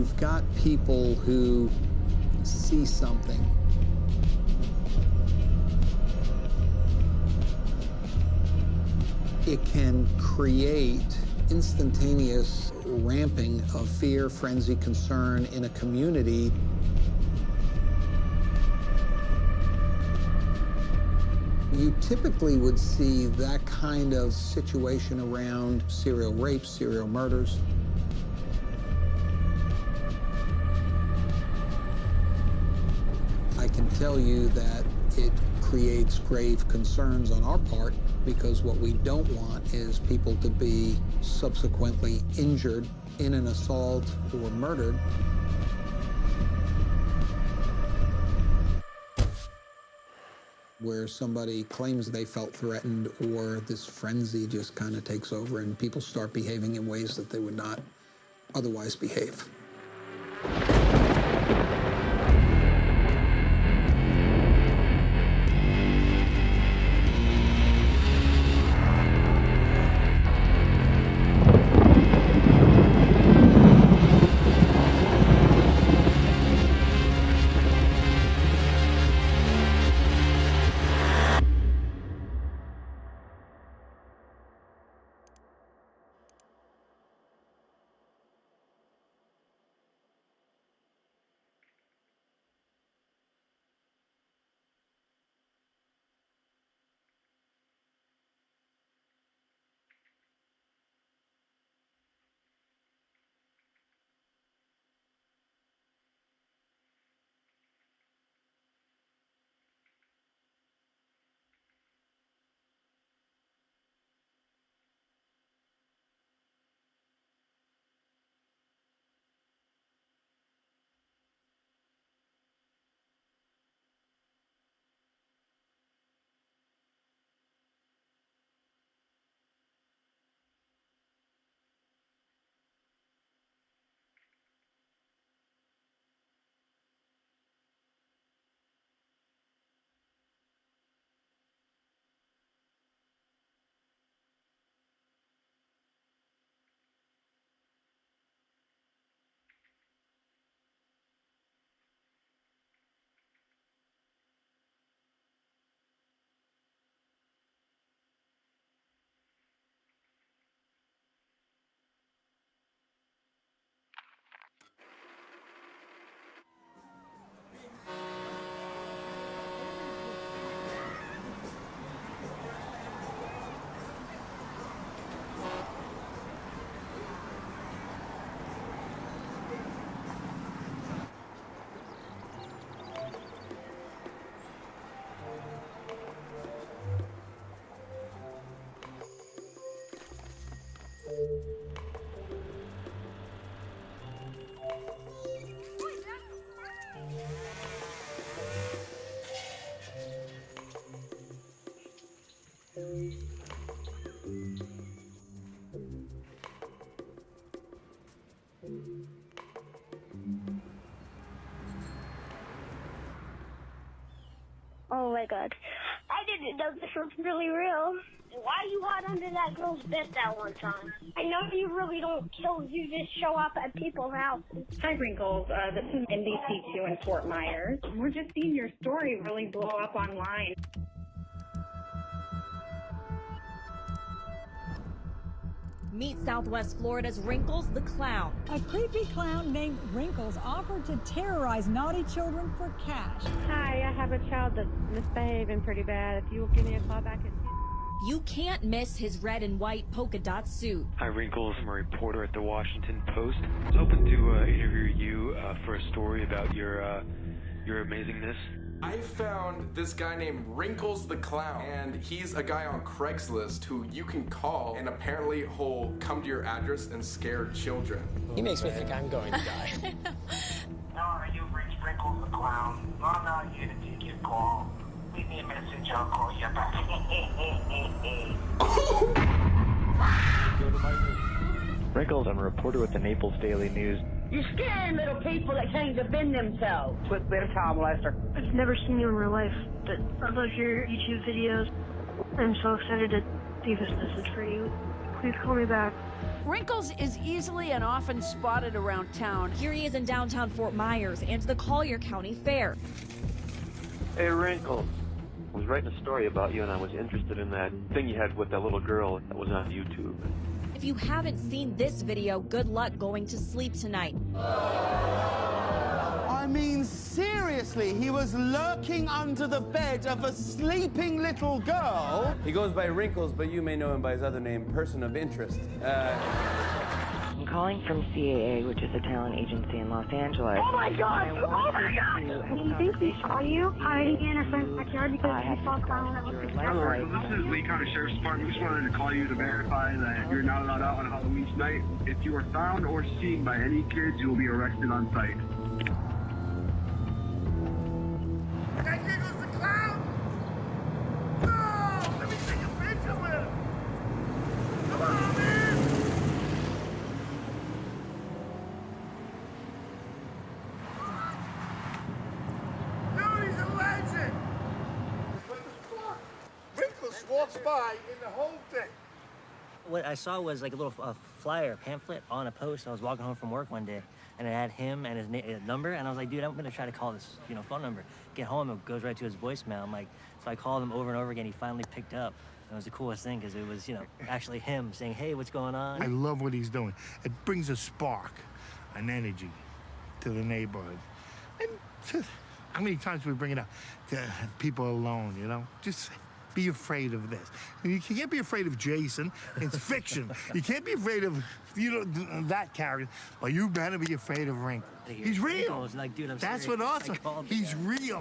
you've got people who see something, it can create instantaneous ramping of fear, frenzy, concern in a community. You typically would see that kind of situation around serial rapes, serial murders. I can tell you that it creates grave concerns on our part, because what we don't want is people to be subsequently injured in an assault or murdered. Where somebody claims they felt threatened, or this frenzy just kind of takes over and people start behaving in ways that they would not otherwise behave. Oh my god. I didn't know this was really real. Why you hide under that girl's bed that one time? I know you really don't kill, you just show up at people's houses. Hi, Wrinkles. This is NBC2 in Fort Myers. We're just seeing your story really blow up online. Meet Southwest Florida's Wrinkles the Clown. A creepy clown named Wrinkles offered to terrorize naughty children for cash. Hi, I have a child that's misbehaving pretty bad. If you will give me a call back at... You can't miss his red and white polka dot suit. Hi, Wrinkles. I'm a reporter at the Washington Post. I was hoping to interview you for a story about your amazingness. I found this guy named Wrinkles the Clown, and he's a guy on Craigslist who you can call, and apparently he'll come to your address and scare children. He makes me think I'm going to die. No, you've reached Wrinkles the Clown. I'm not here to take your call. Leave me a message, I'll call you back. Wrinkles, I'm a reporter with the Naples Daily News. You're scaring little people that can't defend themselves. Quick bit of child molester. I've never seen you in real life, but I love your YouTube videos. I'm so excited to leave this message for you. Please call me back. Wrinkles is easily and often spotted around town. Here he is in downtown Fort Myers and the Collier County Fair. Hey, Wrinkles. I was writing a story about you, and I was interested in that thing you had with that little girl that was on YouTube. If you haven't seen this video, good luck going to sleep tonight. I mean, seriously, he was lurking under the bed of a sleeping little girl. He goes by Wrinkles, but you may know him by his other name, Person of Interest. I'm calling from CAA, which is a talent agency in Los Angeles. Oh my God! Oh my God! Do you think we saw you hiding in a friend's backyard because you saw a clown that was Hello, this is Lee County Sheriff's Department. We just wanted to call you to verify that you're not allowed out on Halloween night. If you are found or seen by any kids, you will be arrested on site. That Giggles the clown? No! Let me take a picture with him! Come on, man! Dude, he's a legend! What the fuck? Wrinkles walks by in the whole thing. What I saw was like a little flyer, pamphlet on a post. I was walking home from work one day, and it had him and his number, and I was like, dude, I'm gonna try to call this, phone number. Get home, it goes right to his voicemail. I'm like, so I called him over and over again. He finally picked up. It was the coolest thing because it was, actually him saying, hey, what's going on? I love what he's doing. It brings a spark, an energy to the neighborhood. And how many times we bring it up to people alone, Just be afraid of this. You can't be afraid of Jason. It's fiction. You can't be afraid of that character. But you better be afraid of Wrinkles. He's real. Like, dude, That's what awesome. He's real.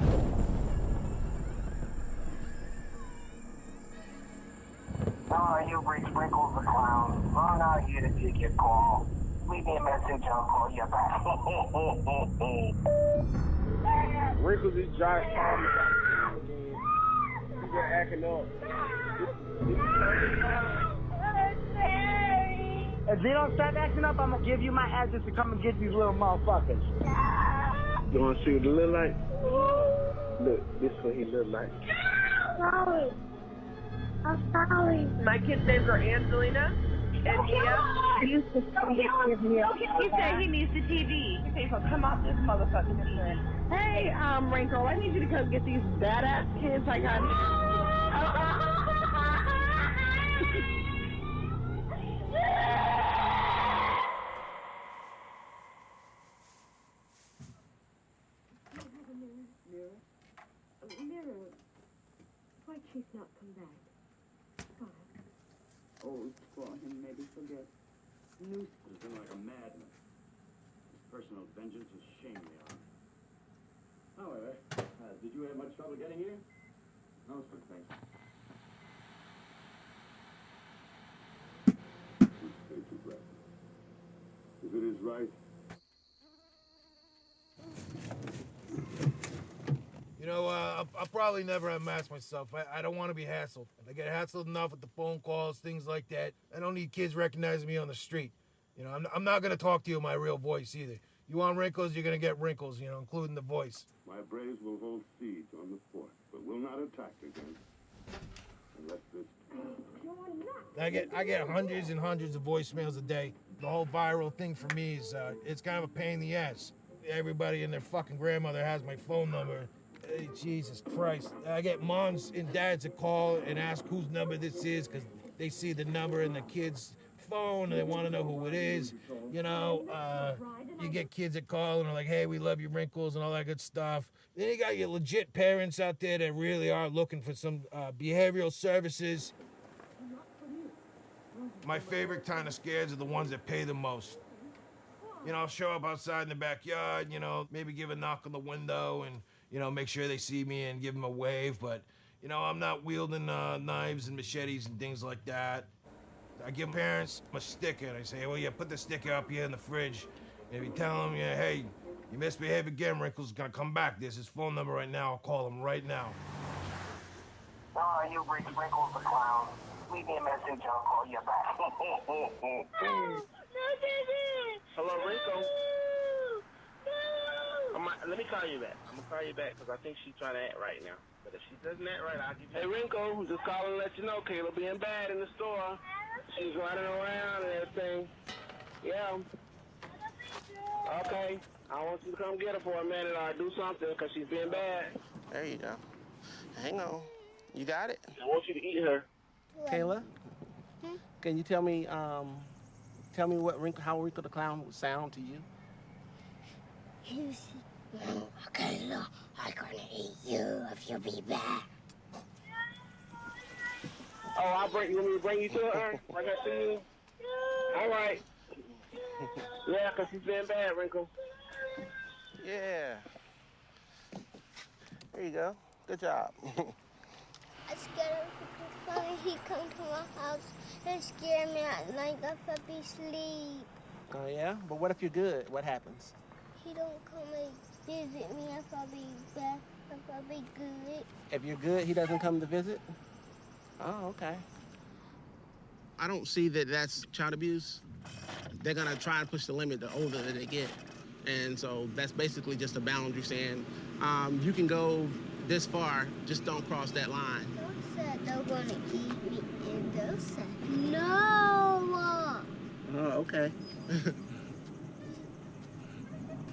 Are you reached Wrinkles the Clown? I'm not here to take your call. Leave me a message, I'll call you back. Wrinkles is Josh Thomas. You're acting up. If you don't stop acting up, I'm gonna give you my address to come and get these little motherfuckers. You wanna see what he look like? Look, this is what he look like. Sorry. I'm sorry. My kids' names are Angelina and Mia. He said he needs the TV. Okay, so come out this motherfucking TV. Hey, Wrinkle, I need you to come get these badass kids I got. Mirror, why'd Chief not come back? God. Oh, for him maybe forget. He's been like a madman. His personal vengeance is shame me on. However, did you have much trouble getting here? No, sir, thanks. Take your breath. If it is right. I'll probably never unmask myself. I don't want to be hassled. I get hassled enough with the phone calls, things like that. I don't need kids recognizing me on the street. I'm not going to talk to you in my real voice either. You want wrinkles, you're going to get wrinkles, including the voice. My braves will hold siege on the fort, but will not attack again. Unless this... I get hundreds and hundreds of voicemails a day. The whole viral thing for me is, it's kind of a pain in the ass. Everybody and their fucking grandmother has my phone number. Hey, Jesus Christ. I get moms and dads that call and ask whose number this is because they see the number in the kid's phone and they want to know who it is. You get kids that call and are like, hey, we love you, Wrinkles, and all that good stuff. Then you got your legit parents out there that really are looking for some behavioral services. My favorite kind of scares are the ones that pay the most. I'll show up outside in the backyard, maybe give a knock on the window and, make sure they see me and give them a wave. But, I'm not wielding knives and machetes and things like that. I give parents a sticker and I say, well, yeah, put the sticker up here in the fridge. And if you tell them, hey, you misbehave again, Wrinkles is gonna come back. There's his phone number right now. I'll call him right now. You reached Wrinkles the Clown. Leave me a message, I'll call you back. Hello, Rico. Let me call you back. I'm gonna call you back because I think she's trying to act right now. But if she doesn't act right, I'll give you... Hey, Rico, just calling to let you know Caleb being bad in the store. She's running around and everything. Yeah. Okay. I want you to come get her for a minute or do something because she's being bad. There you go. Hang on. You got it? I want you to eat her. Kayla, can you tell me what how Rico the Clown would sound to you? Kayla, I'm gonna eat you if you be bad. Oh, you want me to bring you to her? Bring her to you? All right. Yeah, because she's been bad, Wrinkle. Yeah. There you go. Good job. I scared him when he come to my house and scare me at night if I be asleep. Oh, yeah? But what if you're good? What happens? He don't come and visit me if I be bad, if I be good. If you're good, he doesn't come to visit? Oh, okay. I don't see that that's child abuse. They're gonna try and push the limit the older that they get. And so that's basically just a boundary saying, you can go this far, just don't cross that line. Those said they're gonna eat me, and those said no. Oh, okay.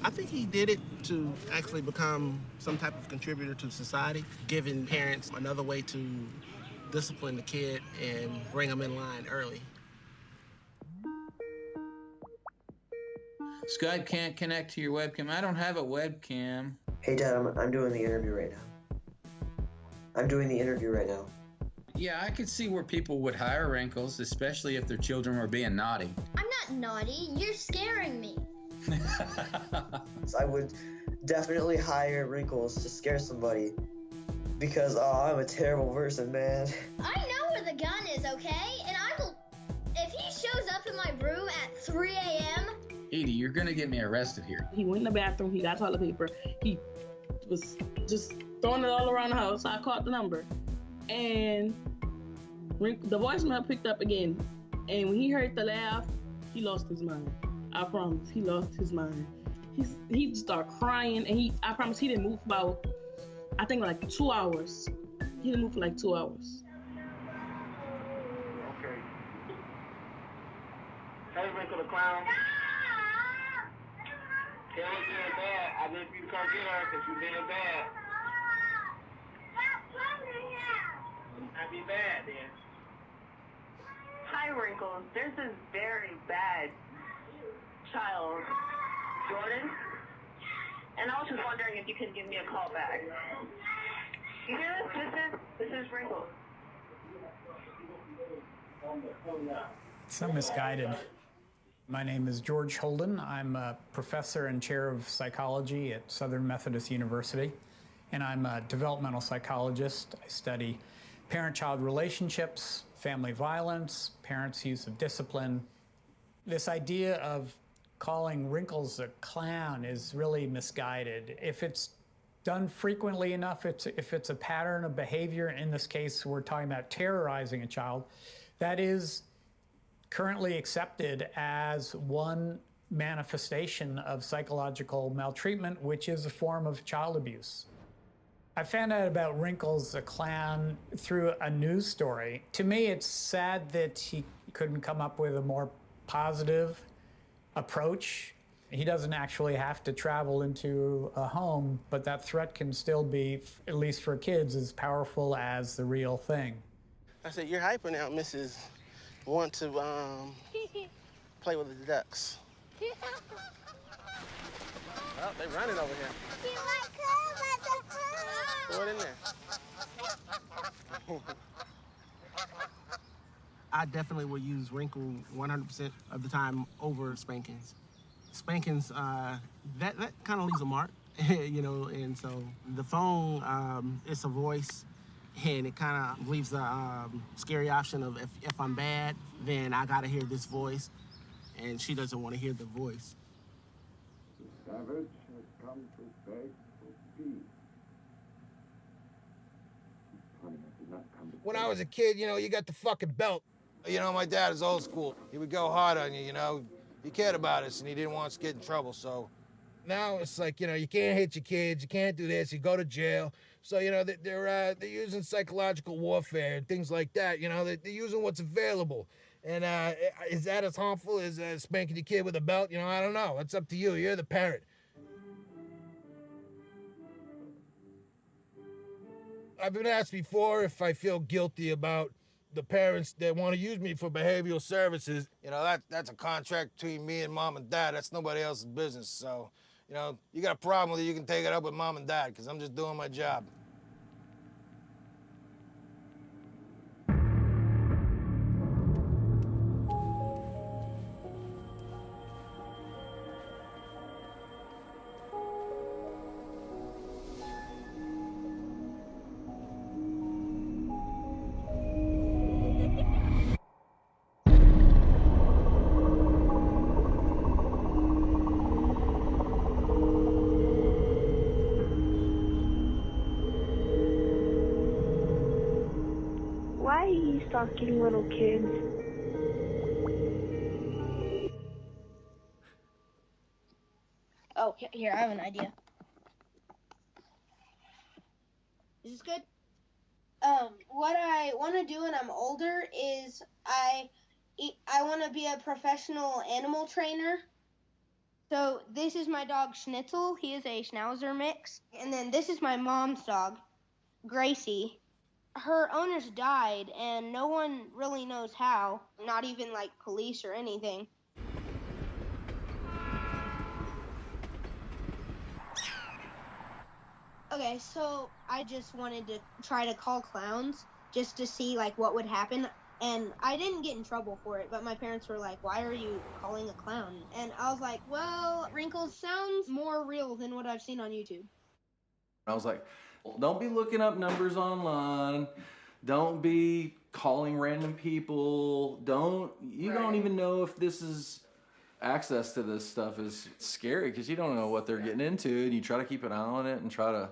I think he did it to actually become some type of contributor to society, giving parents another way to discipline the kid and bring them in line early. Skype can't connect to your webcam. I don't have a webcam. Hey, Dad, I'm doing the interview right now. I'm doing the interview right now. Yeah, I could see where people would hire Wrinkles, especially if their children were being naughty. I'm not naughty. You're scaring me. I would definitely hire Wrinkles to scare somebody because I'm a terrible person, man. I know where the gun is, okay? And I will. If he shows up in my room at 3 a.m. Edie, you're gonna get me arrested here. He went in the bathroom, he got toilet paper, he was just throwing it all around the house. I caught the number. And the voicemail picked up again. And when he heard the laugh, he lost his mind. I promise, he lost his mind. He started crying, and I promise he didn't move for about, I think like 2 hours. He didn't move for like 2 hours. Okay. Hey, Wrinkle the Clown. Kayla's being bad. I need you to come get her because she's being bad. I'd be bad then. Hi, Wrinkles. There's this very bad child, Jordan, and I was just wondering if you could give me a call back. You hear this? This is Wrinkles. So misguided. My name is George Holden. I'm a professor and chair of psychology at Southern Methodist University, and I'm a developmental psychologist. I study parent-child relationships, family violence, parents' use of discipline. This idea of calling Wrinkles a clown is really misguided. If it's done frequently enough, if it's a pattern of behavior, in this case we're talking about terrorizing a child, that is currently accepted as one manifestation of psychological maltreatment, which is a form of child abuse. I found out about Wrinkles the Clown through a news story. To me, it's sad that he couldn't come up with a more positive approach. He doesn't actually have to travel into a home, but that threat can still be, at least for kids, as powerful as the real thing. I said, you're hyper now, Mrs. Want to play with the ducks. Oh, they're running over here. Throw it in there. I definitely would use Wrinkle 100% of the time over spankings. Spankings, that kind of leaves a mark, you know, and so the phone, it's a voice, and it kind of leaves the scary option of if I'm bad, then I gotta hear this voice, and she doesn't want to hear the voice. The savage has come to beg for peace. When I was a kid, you know, you got the fucking belt. You know, my dad is old school. He would go hard on you, you know. He cared about us, and he didn't want us to get in trouble, so. Now it's like, you know, you can't hit your kids, you can't do this, you go to jail. So, you know, they're using psychological warfare and things like that, you know. They're using what's available. And is that as harmful as spanking your kid with a belt? You know, I don't know. It's up to you. You're the parent. I've been asked before if I feel guilty about the parents that want to use me for behavioral services. You know, that's a contract between me and mom and dad. That's nobody else's business. So, you know, you got a problem with it, you can take it up with mom and dad, because I'm just doing my job. Why are you stalking little kids? Oh, here, I have an idea. Is this good? What I want to do when I'm older is I want to be a professional animal trainer. So this is my dog Schnitzel. He is a Schnauzer mix. And then this is my mom's dog, Gracie. Her owners died, and no one really knows how, not even like police or anything. Okay, so I just wanted to try to call clowns just to see like what would happen, and I didn't get in trouble for it, but my parents were like, "Why are you calling a clown?" And I was like, "Well, Wrinkles sounds more real than what I've seen on YouTube." I was like, don't be looking up numbers online. Don't be calling random people. You don't even know if this is access to this stuff is scary because you don't know what they're getting into, and you try to keep an eye on it and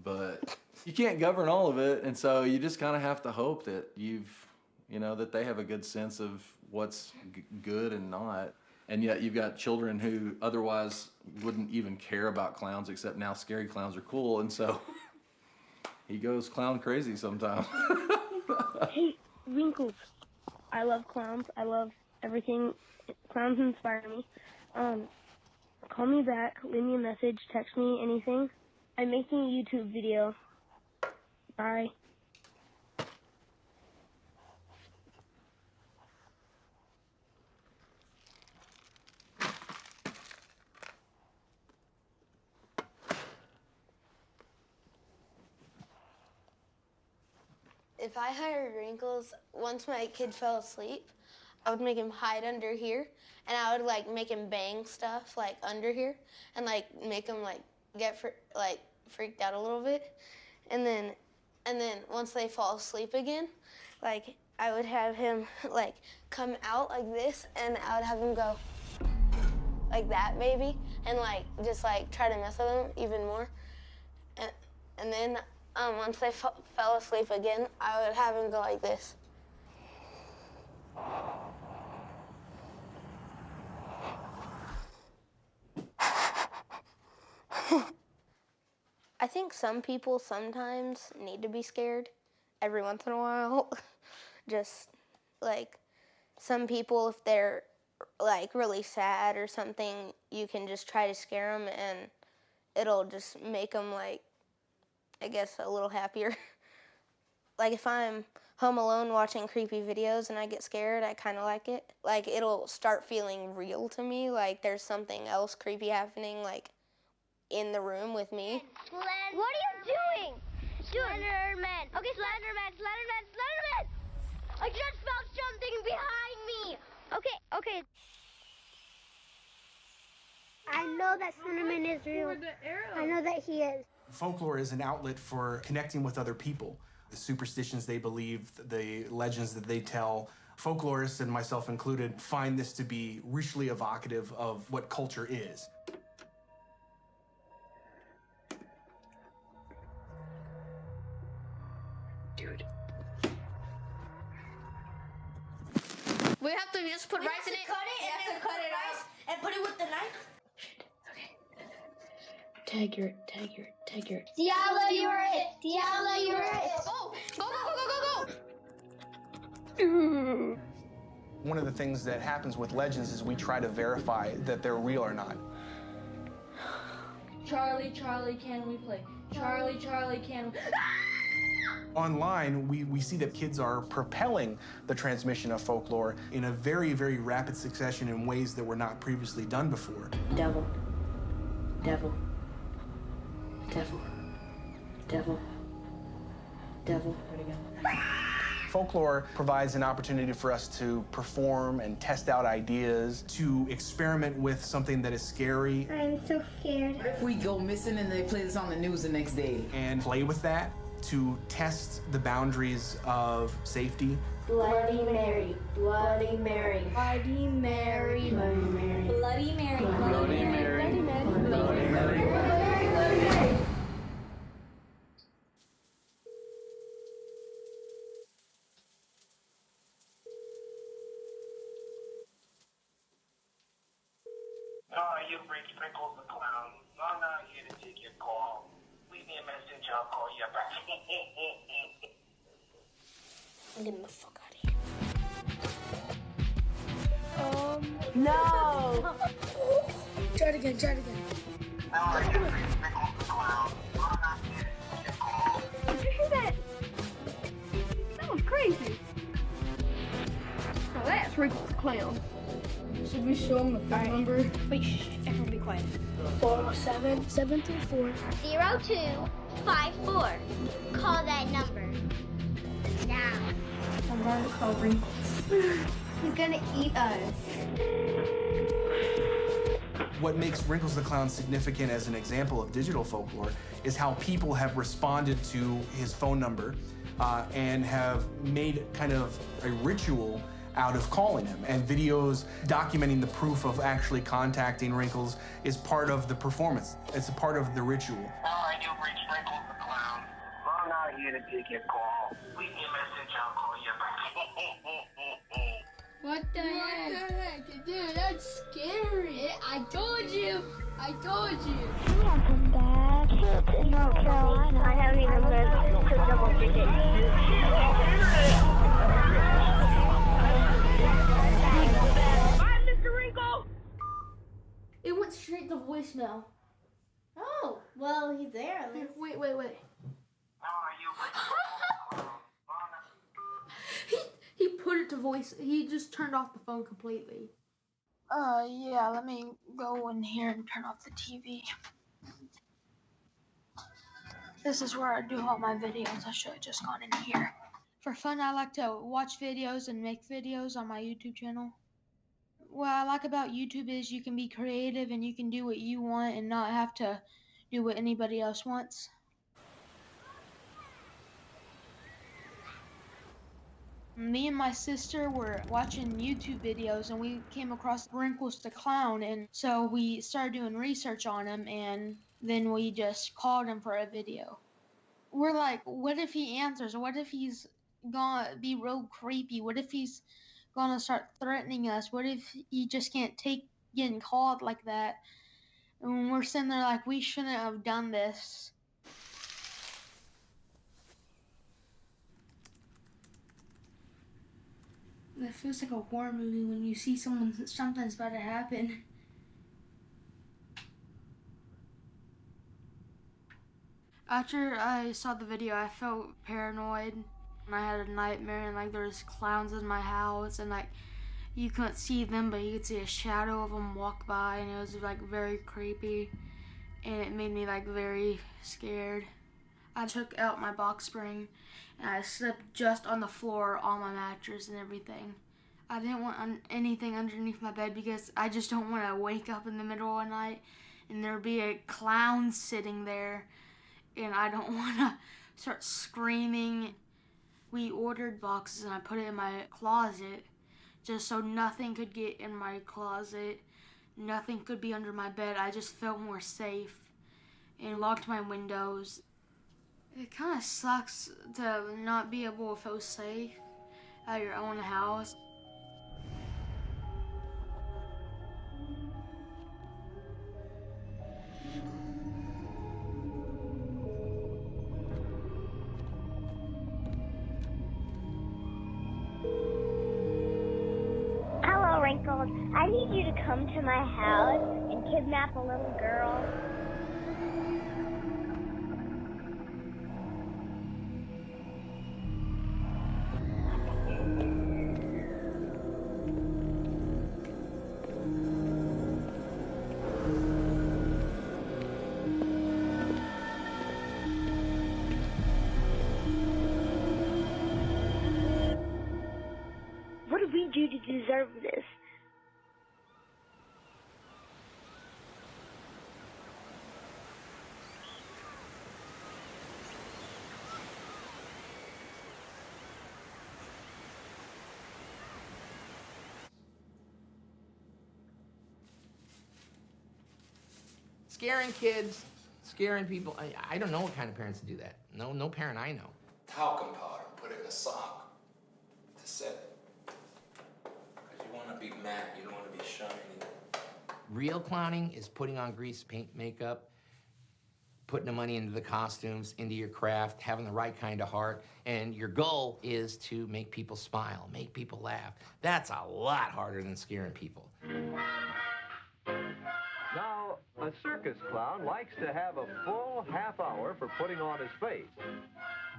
but you can't govern all of it, and so you just kind of have to hope that that they have a good sense of what's good and not. And yet you've got children who otherwise wouldn't even care about clowns, except now scary clowns are cool, and so he goes clown crazy sometimes. Hey, Wrinkles. I love clowns. I love everything. Clowns inspire me. Call me back, leave me a message, text me, anything. I'm making a YouTube video. Bye. If I hired Wrinkles, once my kid fell asleep, I would make him hide under here, and I would like make him bang stuff like under here, and like make him like get freaked out a little bit, and then once they fall asleep again, like I would have him like come out like this, and I would have him go like that maybe, and like just like try to mess with them even more, and then once they fell asleep again, I would have him go like this. I think some people sometimes need to be scared every once in a while. Just like some people, if they're like really sad or something, you can just try to scare them and it'll just make them like, I guess, a little happier. Like if I'm home alone watching creepy videos and I get scared, I kind of like it. Like it'll start feeling real to me, like there's something else creepy happening like in the room with me. What are you doing? Slenderman. Okay, Slenderman. I just felt something behind me. Okay. I know that Slenderman is real. I know that he is. Folklore is an outlet for connecting with other people. The superstitions they believe, the legends that they tell. Folklorists, and myself included, find this to be richly evocative of what culture is. Dude. We have to just put rice in it. Cut it and then cut it out and put it with the knife. Shit. Okay. Tag your. Diablo, you were it. Diablo, you were it. Go. One of the things that happens with legends is we try to verify that they're real or not. Charlie, Charlie, can we play? Charlie, Charlie, can we... Online, we see that kids are propelling the transmission of folklore in a very, very rapid succession in ways that were not previously done before. Devil. Devil. Devil. Devil. Devil. Folklore provides an opportunity for us to perform and test out ideas, to experiment with something that is scary. I'm so scared. What if we go missing and they play this on the news the next day? And play with that to test the boundaries of safety. Bloody Mary, Bloody Mary, Bloody Mary, Bloody Mary, Bloody Mary, Bloody Mary, Bloody Mary, Bloody Mary, Bloody Mary. You've reached Sprinkles the Clown. I'm not here to take your call. Leave me a message, I'll call you back. I'm getting the fuck out of here. No! Try it again, try it again. You've reached Sprinkles the Clown. I'm not here to take your call. Did you hear that? That was crazy. Now that's Wrinkles the Clown. Should we show him the phone number? Wait, shh, everyone be quiet. 407-734-0254. Call that number. Now. I'm going to call Wrinkles. He's gonna eat us. What makes Wrinkles the Clown significant as an example of digital folklore is how people have responded to his phone number and have made kind of a ritual out of calling him. And videos documenting the proof of actually contacting Wrinkles is part of the performance. It's a part of the ritual. You've reached Wrinkles the Clown. I'm not here to take your call. Leave me a message, I'll call you back. What the heck? Dude, that's scary. I told you. I told you. Welcome back to North Carolina. I haven't even lived to double digits. It went straight to voicemail. Oh, well, he's there at least. Wait. He put it to voice. He just turned off the phone completely. Yeah, let me go in here and turn off the TV. This is where I do all my videos. I should have just gone in here. For fun, I like to watch videos and make videos on my YouTube channel. What I like about YouTube is you can be creative and you can do what you want and not have to do what anybody else wants. Me and my sister were watching YouTube videos and we came across Wrinkles the Clown, and so we started doing research on him, and then we just called him for a video. We're like, what if he answers? What if he's gonna be real creepy? What if he's gonna start threatening us? What if he just can't take getting called like that? And we're sitting there like, we shouldn't have done this. It feels like a horror movie when you see something's about to happen. After I saw the video, I felt paranoid. And I had a nightmare, and like there was clowns in my house, and like you couldn't see them, but you could see a shadow of them walk by, and it was like very creepy, and it made me like very scared. I took out my box spring, and I slept just on the floor, on my mattress and everything. I didn't want anything underneath my bed because I just don't want to wake up in the middle of the night and there be a clown sitting there, and I don't want to start screaming. We ordered boxes and I put it in my closet just so nothing could get in my closet, nothing could be under my bed. I just felt more safe, and locked my windows. It kind of sucks to not be able to feel safe at your own house. Wrinkles, I need you to come to my house and kidnap a little girl. What did we do to deserve this? Scaring kids, scaring people. I don't know what kind of parents do that. No parent I know. Talcum powder, put it in a sock to set it. Because you want to be matte, you don't want to be shiny. Real clowning is putting on grease paint, makeup, putting the money into the costumes, into your craft, having the right kind of heart, and your goal is to make people smile, make people laugh. That's a lot harder than scaring people. Now, a circus clown likes to have a full half hour for putting on his face.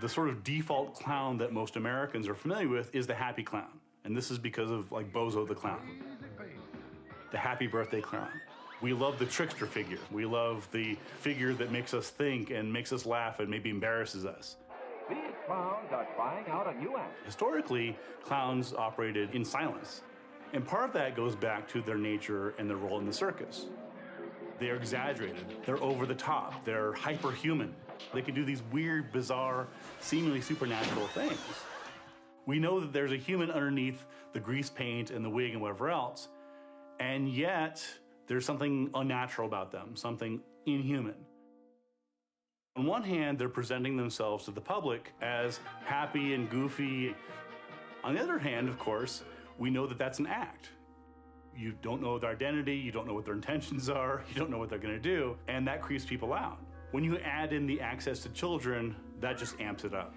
The sort of default clown that most Americans are familiar with is the happy clown. And this is because of, like, Bozo the Clown, the happy birthday clown. We love the trickster figure. We love the figure that makes us think and makes us laugh and maybe embarrasses us. These clowns are trying out a new act. Historically, clowns operated in silence. And part of that goes back to their nature and their role in the circus. They're exaggerated, they're over the top, they're hyperhuman. They can do these weird, bizarre, seemingly supernatural things. We know that there's a human underneath the grease paint and the wig and whatever else, and yet there's something unnatural about them, something inhuman. On one hand, they're presenting themselves to the public as happy and goofy. On the other hand, of course, we know that that's an act. You don't know their identity, you don't know what their intentions are, you don't know what they're gonna do, and that creeps people out. When you add in the access to children, that just amps it up.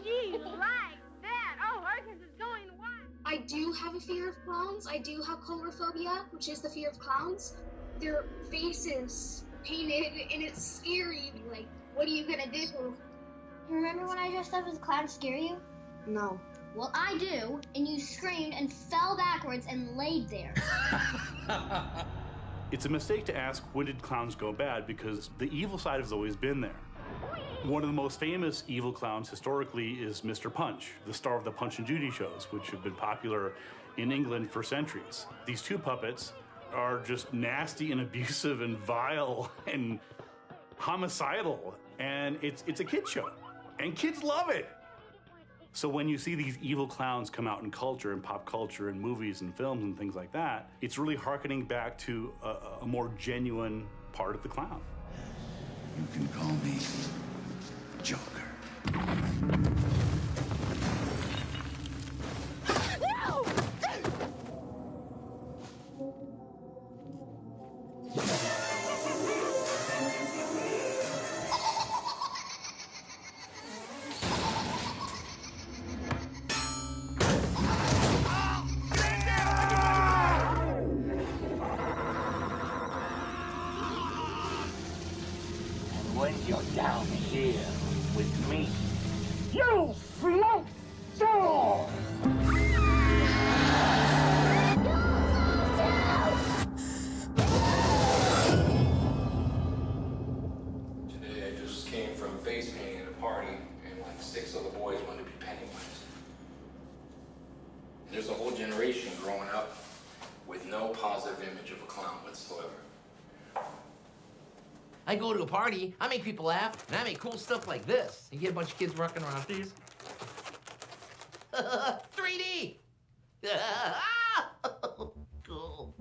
Gee, like that. Oh, Marcus is going wild. I do have a fear of clowns. I do have coulrophobia, which is the fear of clowns. Their faces painted, and it's scary. Like, what are you gonna do? You remember when I dressed up as a clown to scare you? No. Well, I do, and you screamed and fell backwards and laid there. It's a mistake to ask, when did clowns go bad? Because the evil side has always been there. One of the most famous evil clowns historically is Mr. Punch, the star of the Punch and Judy shows, which have been popular in England for centuries. These two puppets are just nasty and abusive and vile and homicidal, and it's a kid show, and kids love it. So when you see these evil clowns come out in culture and pop culture and movies and films and things like that, it's really hearkening back to a more genuine part of the clown. You can call me Joker. No! When you're down here with me, You float down! Today I just came from face painting at a party, and like 6 other boys wanted to be Pennywise. And there's a whole generation growing up with no positive image of a clown whatsoever. I go to a party, I make people laugh, and I make cool stuff like this. You get a bunch of kids rocking around these. 3D! Cool.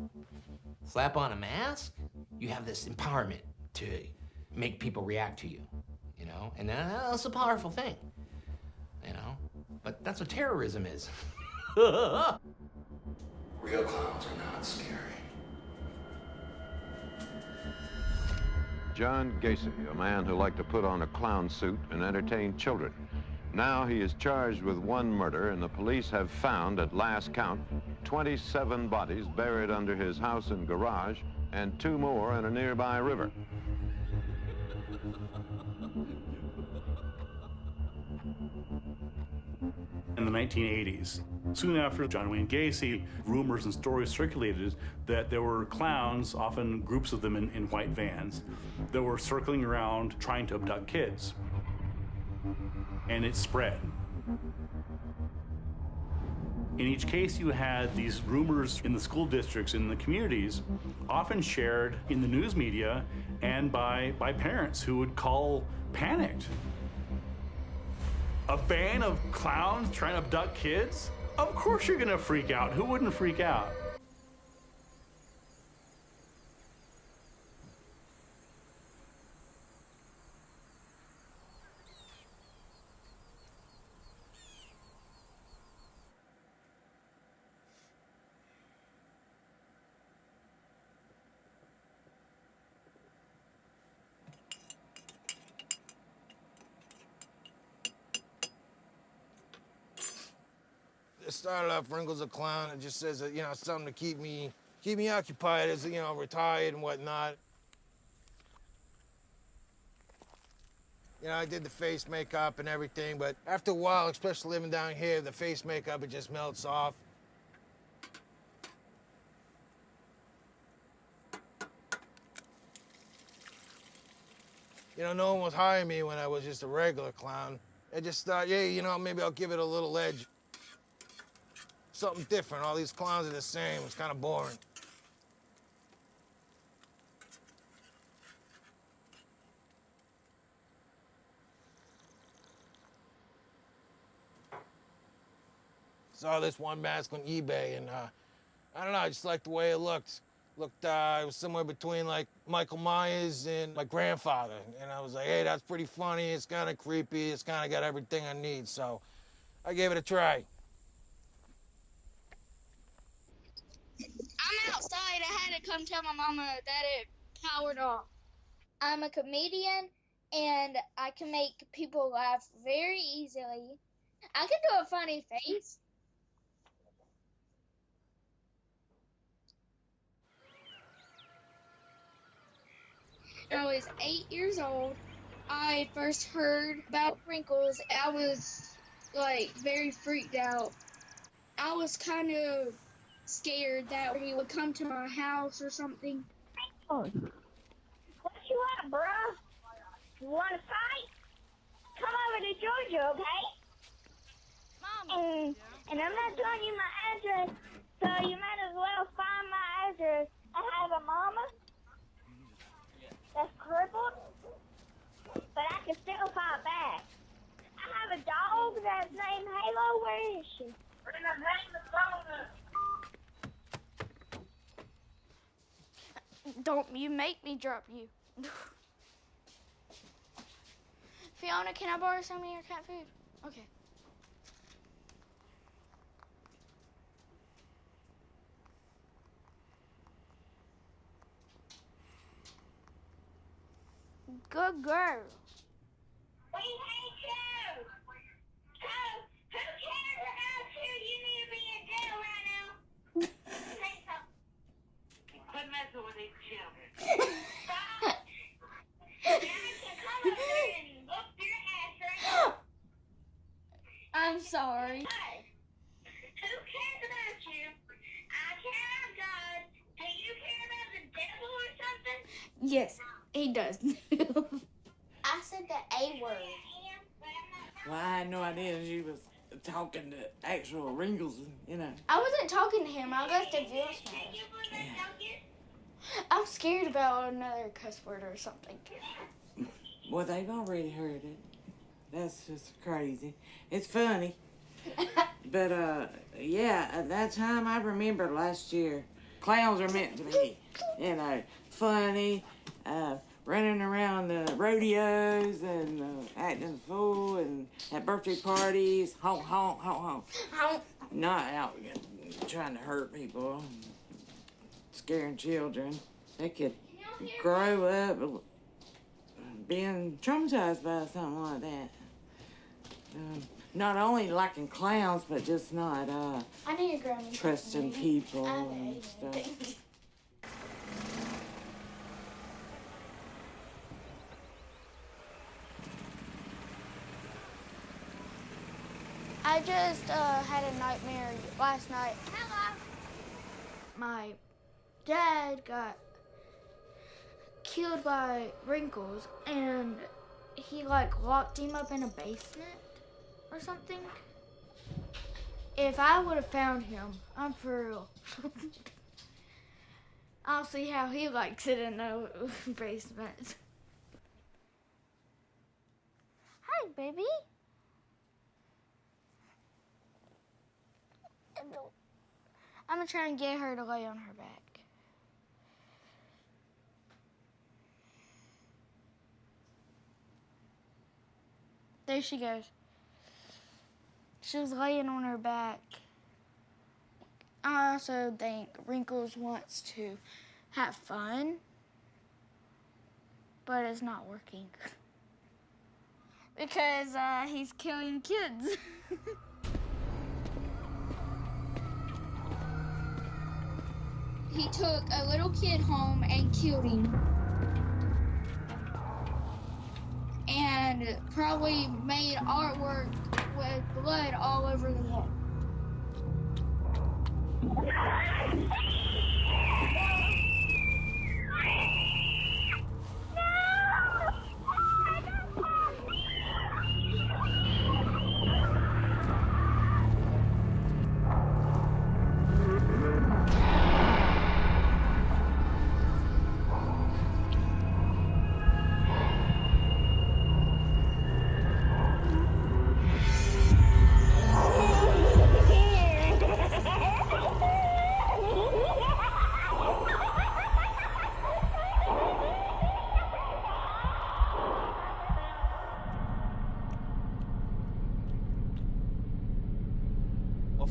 Slap on a mask, you have this empowerment to make people react to you, you know? And that's a powerful thing, you know? But that's what terrorism is. Real clowns are not scary. John Gacy, a man who liked to put on a clown suit and entertain children. Now he is charged with one murder, and the police have found, at last count, 27 bodies buried under his house and garage, and 2 more in a nearby river. In the 1980s, soon after John Wayne Gacy, rumors and stories circulated that there were clowns, often groups of them in white vans, that were circling around trying to abduct kids. And it spread. In each case, you had these rumors in the school districts, in the communities, often shared in the news media and by parents who would call panicked. A van of clowns trying to abduct kids? Of course you're gonna freak out. Who wouldn't freak out? It started off Wrinkles a Clown. It just says that, you know, something to keep me occupied as, you know, retired and whatnot. You know, I did the face makeup and everything, but after a while, especially living down here, the face makeup, it just melts off. You know, no one was hiring me when I was just a regular clown. I just thought, yeah, you know, maybe I'll give it a little edge. Something different. All these clowns are the same. It's kind of boring. Saw this one mask on eBay, and I don't know, I just liked the way it looked. It was somewhere between like Michael Myers and my grandfather. And I was like, hey, that's pretty funny. It's kind of creepy. It's kind of got everything I need. So I gave it a try. I'm outside. I had to come tell my mama that it powered off. I'm a comedian, and I can make people laugh very easily. I can do a funny face. I was 8 years old. I first heard about Wrinkles. I was, like, very freaked out. I was kind of scared that he would come to my house or something. What you want, bruh? You want to fight? Come over to Georgia, okay? Mom. And I'm not telling you my address, so you might as well find my address. I have a mama that's crippled, but I can still fight back. I have a dog that's named Halo. Where is she? Don't you make me drop you. Fiona, can I borrow some of your cat food? Okay. Good girl. We hate you! So, who cares about you? You need to be in jail right now. Say something. Quit messing with these children. Stop! Now you can come up here and look your ass right now. I'm sorry. Hey, who cares about you? I care about God. Do you care about the devil or something? Yes, he does. I said the A word. Well, I had no idea she was talking to actual Wrinkles, you know. I wasn't talking to him. I left a voicemail. I'm scared about another cuss word or something. Well, they've already heard it. That's just crazy. It's funny. But, yeah, at that time, I remember last year, clowns are meant to be, you know, funny, running around the rodeos and acting a fool and at birthday parties, honk, honk, honk, honk. Honk. Not out trying to hurt people, scaring children. They could grow up being traumatized by something like that. Not only liking clowns, but just not I need a granny. trusting people and stuff. I just had a nightmare last night. Hello. My dad got killed by Wrinkles, and he like locked him up in a basement or something. If I would have found him, I'm for real. I'll see how he likes it in the basement. Hi, baby. I'm gonna try and get her to lay on her back. There she goes. She was laying on her back. I also think Wrinkles wants to have fun, but it's not working. Because he's killing kids. He took a little kid home and killed him. And probably made artwork with blood all over the wall.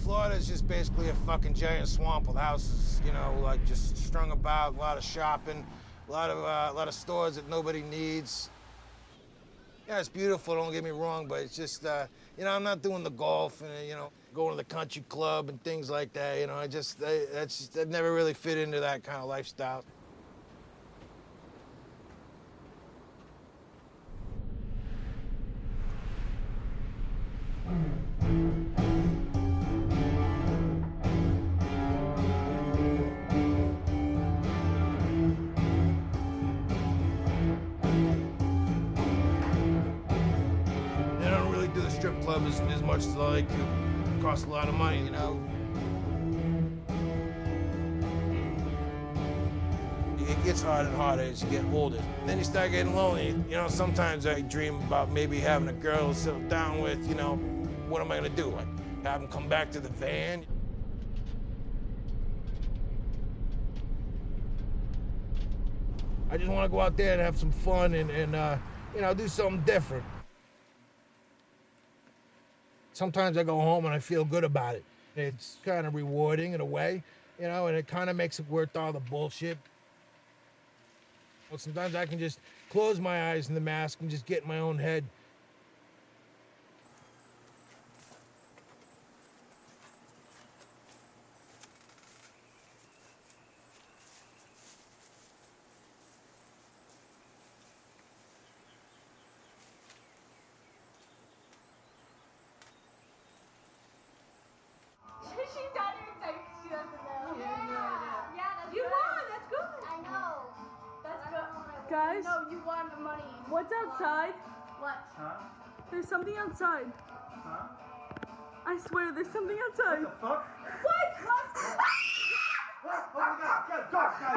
Florida's just basically a fucking giant swamp with houses, you know, like just strung about, a lot of shopping, a lot of stores that nobody needs. Yeah, it's beautiful, don't get me wrong, but it's just, you know, I'm not doing the golf and, you know, going to the country club and things like that, you know, that never really fit into that kind of lifestyle. Strip club as much as I like to. It costs a lot of money, you know. It gets harder and harder as you get older. Then you start getting lonely. You know, sometimes I dream about maybe having a girl to settle down with, you know. What am I gonna do? Like, have them come back to the van? I just want to go out there and have some fun and you know, do something different. Sometimes I go home and I feel good about it. It's kind of rewarding in a way, you know, and it kind of makes it worth all the bullshit. Well, sometimes I can just close my eyes in the mask and just get in my own head. Guys, no, you want the money. What's outside? What? Huh? There's something outside. Huh? I swear, there's something outside. What the fuck? What? Oh my God! Go, guys!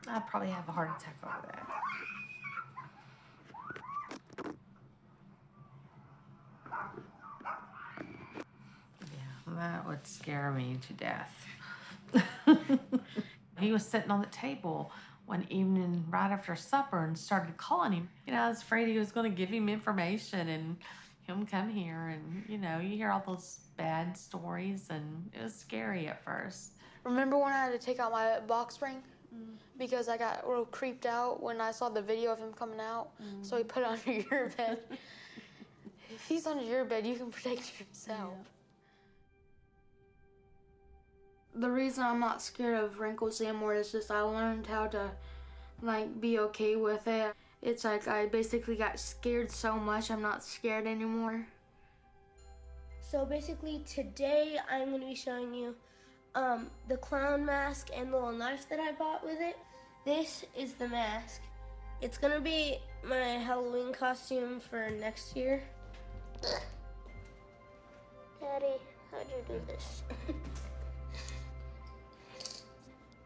I'd probably have a heart attack over that. That would scare me to death. He was sitting on the table one evening right after supper and started calling him. I was afraid he was going to give him information and him come here. And, you hear all those bad stories, and it was scary at first. Remember when I had to take out my box spring? Because I got real creeped out when I saw the video of him coming out. So he put it under your bed. If he's under your bed, you can protect yourself. Yeah. The reason I'm not scared of wrinkles anymore is just I learned how to, be okay with it. It's like I basically got scared so much, I'm not scared anymore. So basically today I'm going to be showing you the clown mask and the little knife that I bought with it. This is the mask. It's going to be my Halloween costume for next year. Daddy, how'd you do this?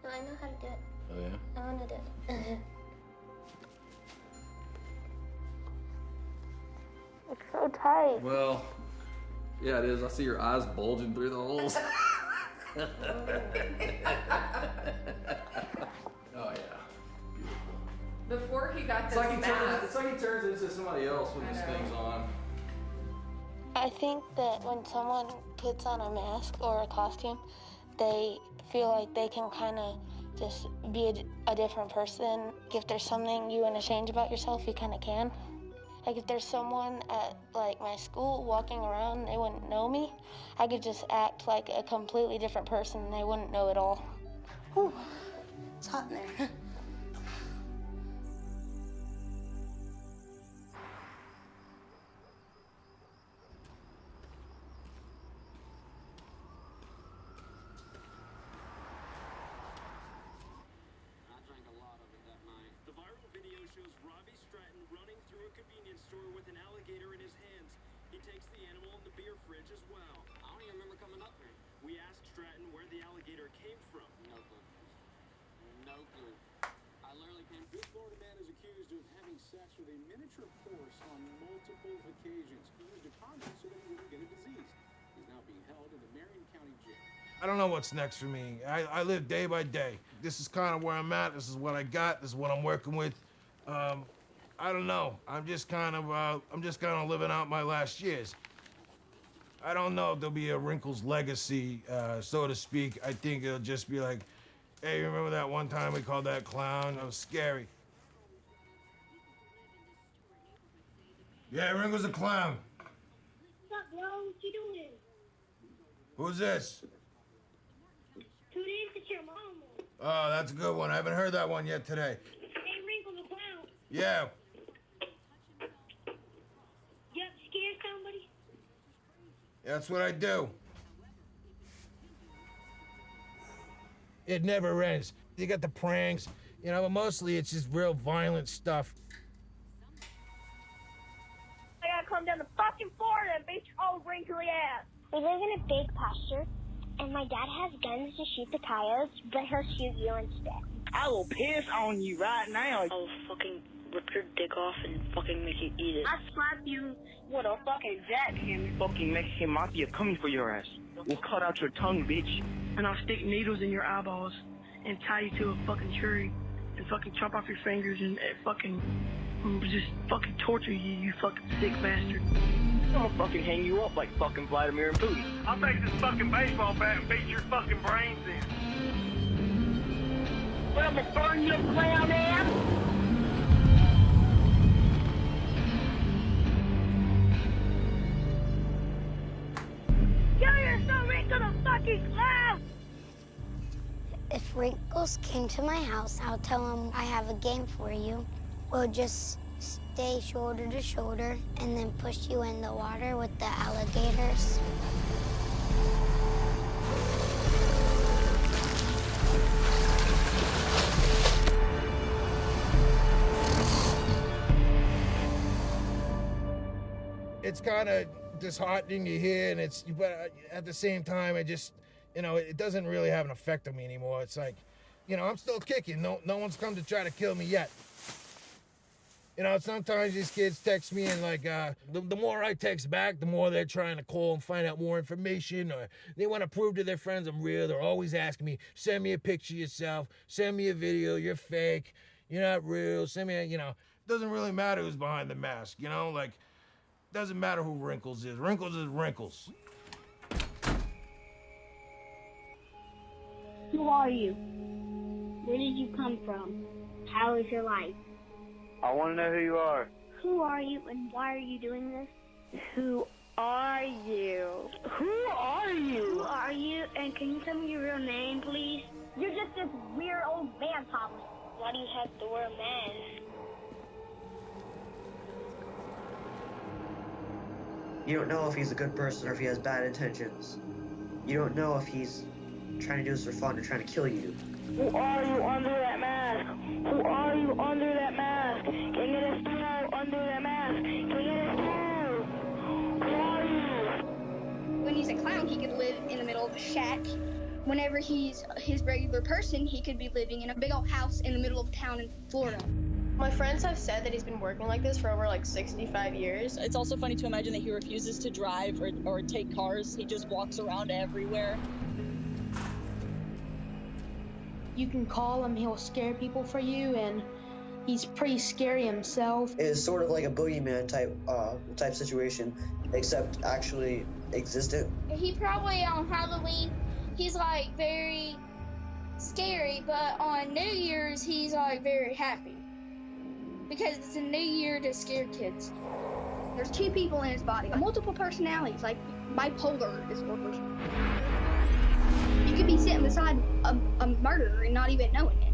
No, I know how to do it. Oh, yeah? I want to do it. It's so tight. Well, yeah, it is. I see your eyes bulging through the holes. Oh, yeah. Beautiful. Before he got It's this like he mask... turns into somebody else when this thing's on. I think that when someone puts on a mask or a costume, they feel like they can kind of just be a different person. If there's something you want to change about yourself, you kind of can. Like if there's someone at my school walking around and they wouldn't know me, I could just act like a completely different person and they wouldn't know at all. Whew, it's hot in there. With a miniature horse on multiple occasions. He used a condom so that he wouldn't get a disease. He's now being held in the Marion County Jail. I don't know what's next for me. I live day by day. This is kind of where I'm at. This is what I got. This is what I'm working with. I don't know. I'm just kind of living out my last years. I don't know if there'll be a Wrinkles legacy, so to speak. I think it'll just be like, hey, remember that one time we called that clown? That was scary. Yeah, Wrinkles the clown. What's up, bro? What you doing? Who's this? Tune in to your mama. Oh, that's a good one. I haven't heard that one yet today. Hey, Wrinkles the clown. Yeah. You have to scare somebody? That's what I do. It never ends. You got the pranks, but mostly it's just real violent stuff. I gotta come down to fucking Florida and beat your old wrinkly ass. We live in a big pasture, and my dad has guns to shoot the coyotes, but he'll shoot you instead. I will piss on you right now. I'll fucking rip your dick off and fucking make you eat it. I slap you with a fucking jackhammer. Fucking Mexican mafia coming for your ass. We'll cut out your tongue, bitch. And I'll stick needles in your eyeballs and tie you to a fucking tree and fucking chop off your fingers and fucking just fucking torture you, you fucking sick bastard. I'm gonna fucking hang you up like fucking Vladimir and Putin. I'll take this fucking baseball bat and beat your fucking brains in. Well, to burn your clown ass. You're so wrinkled a fucking clown! If Wrinkles came to my house, I'll tell him I have a game for you. We'll just stay shoulder to shoulder and then push you in the water with the alligators. It's kind of disheartening to hear, but at the same time, it just, it doesn't really have an effect on me anymore. It's like, I'm still kicking. No one's come to try to kill me yet. You know, sometimes these kids text me and like, the more I text back, the more they're trying to call and find out more information, or they want to prove to their friends I'm real. They're always asking me, send me a picture of yourself, send me a video, you're fake, you're not real, send me a, you know. Doesn't really matter who's behind the mask, you know? Like, doesn't matter who Wrinkles is. Wrinkles is Wrinkles. Who are you? Where did you come from? How is your life? I want to know who you are. Who are you and why are you doing this? Who are you? Who are you? Who are you? And can you tell me your real name, please? You're just this weird old man, probably. Why do you have to wear a mask? You don't know if he's a good person or if he has bad intentions. You don't know if he's trying to do this for fun or trying to kill you. Who are you under that mask? Who are you under that mask? Can you get us through under that mask? Can you get us through? Who are you? When he's a clown, he could live in the middle of a shack. Whenever he's his regular person, he could be living in a big old house in the middle of town in Florida. My friends have said that he's been working like this for over like 65 years. It's also funny to imagine that he refuses to drive or take cars. He just walks around everywhere. You can call him, he'll scare people for you, and he's pretty scary himself. It's sort of like a boogeyman type situation, except actually existent. He probably on Halloween, he's like very scary, but on New Year's, he's like very happy. Because it's a new year to scare kids. There's two people in his body, multiple personalities, like bipolar disorder. You could be sitting beside a murderer and not even knowing it.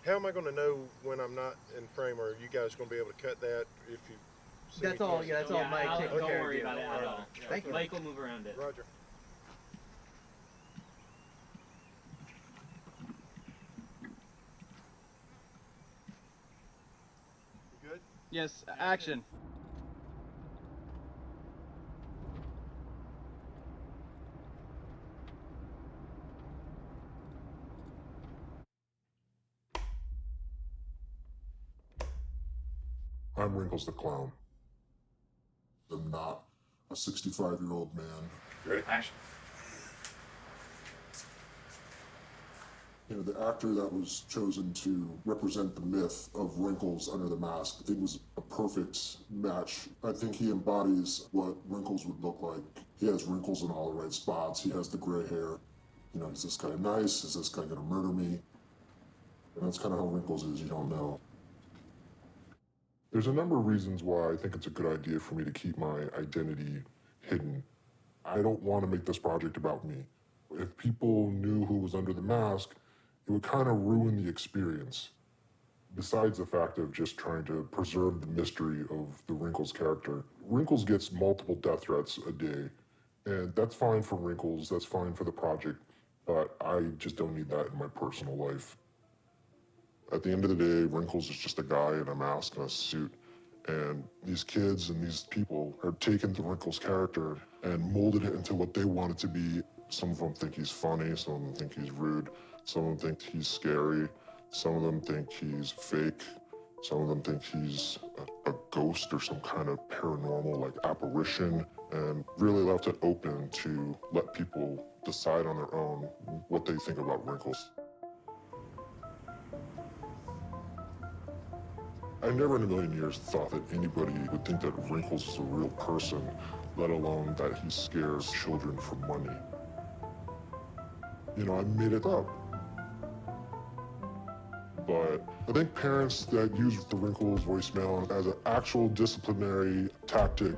How am I going to know when I'm not in frame, or are you guys going to be able to cut that if you see That's all, yeah, that's all Mike takes care of. Don't worry about it at all. Thank you. Mike will move around it. Roger. You good? Yes, action. I'm Wrinkles the Clown. I'm not a 65-year-old man. Ready? Action. You know, the actor that was chosen to represent the myth of Wrinkles under the mask, I think was a perfect match. I think he embodies what Wrinkles would look like. He has wrinkles in all the right spots. He has the gray hair. You know, is this guy nice? Is this guy gonna murder me? And that's kind of how Wrinkles is, you don't know. There's a number of reasons why I think it's a good idea for me to keep my identity hidden. I don't want to make this project about me. If people knew who was under the mask, it would kind of ruin the experience. Besides the fact of just trying to preserve the mystery of the Wrinkles character, Wrinkles gets multiple death threats a day, and that's fine for Wrinkles, that's fine for the project, but I just don't need that in my personal life. At the end of the day, Wrinkles is just a guy in a mask and a suit, and these kids and these people have taken the Wrinkles character and molded it into what they want it to be. Some of them think he's funny, some of them think he's rude, some of them think he's scary, some of them think he's fake, some of them think he's a ghost or some kind of paranormal like apparition, and really left it open to let people decide on their own what they think about Wrinkles. I never in a million years thought that anybody would think that Wrinkles is a real person, let alone that he scares children for money. You know, I made it up. But I think parents that use the Wrinkles voicemail as an actual disciplinary tactic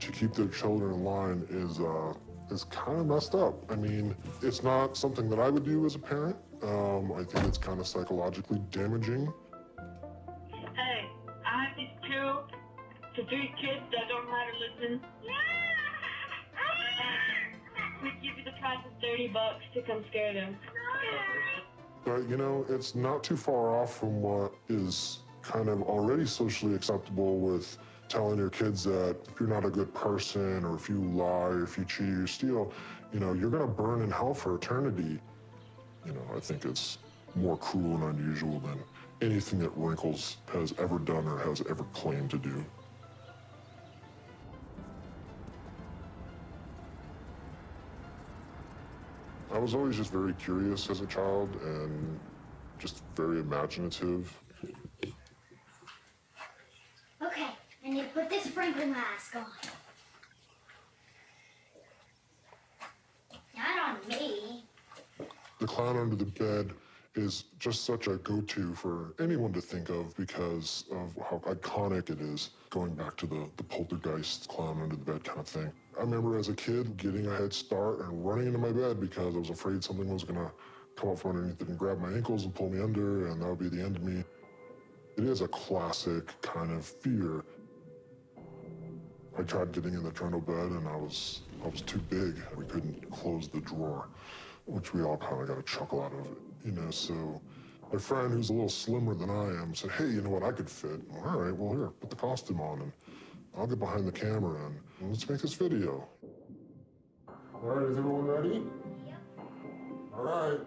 to keep their children in line is kind of messed up. I mean, it's not something that I would do as a parent. I think it's kind of psychologically damaging. Hey, I have these 2 to 3 kids that don't know how to listen. We give you the price of $30 to come scare them. But, you know, it's not too far off from what is kind of already socially acceptable with telling your kids that if you're not a good person or if you lie or if you cheat or steal, you know, you're going to burn in hell for eternity. You know, I think it's more cruel and unusual than anything that Wrinkles has ever done or has ever claimed to do. I was always just very curious as a child and just very imaginative. Okay, I need to put this sprinkle mask on. Not on me. The clown under the bed is just such a go-to for anyone to think of because of how iconic it is, going back to the poltergeist clown under the bed kind of thing. I remember as a kid getting a head start and running into my bed because I was afraid something was gonna come up from underneath it and grab my ankles and pull me under, and that would be the end of me. It is a classic kind of fear. I tried getting in the trundle bed and I was too big. We couldn't close the drawer, which we all kind of got a chuckle out of it, you know, so my friend who's a little slimmer than I am said, hey, you know what, I could fit. Well, all right, well, here, put the costume on and I'll get behind the camera and let's make this video. All right, is everyone ready? Yep. All right.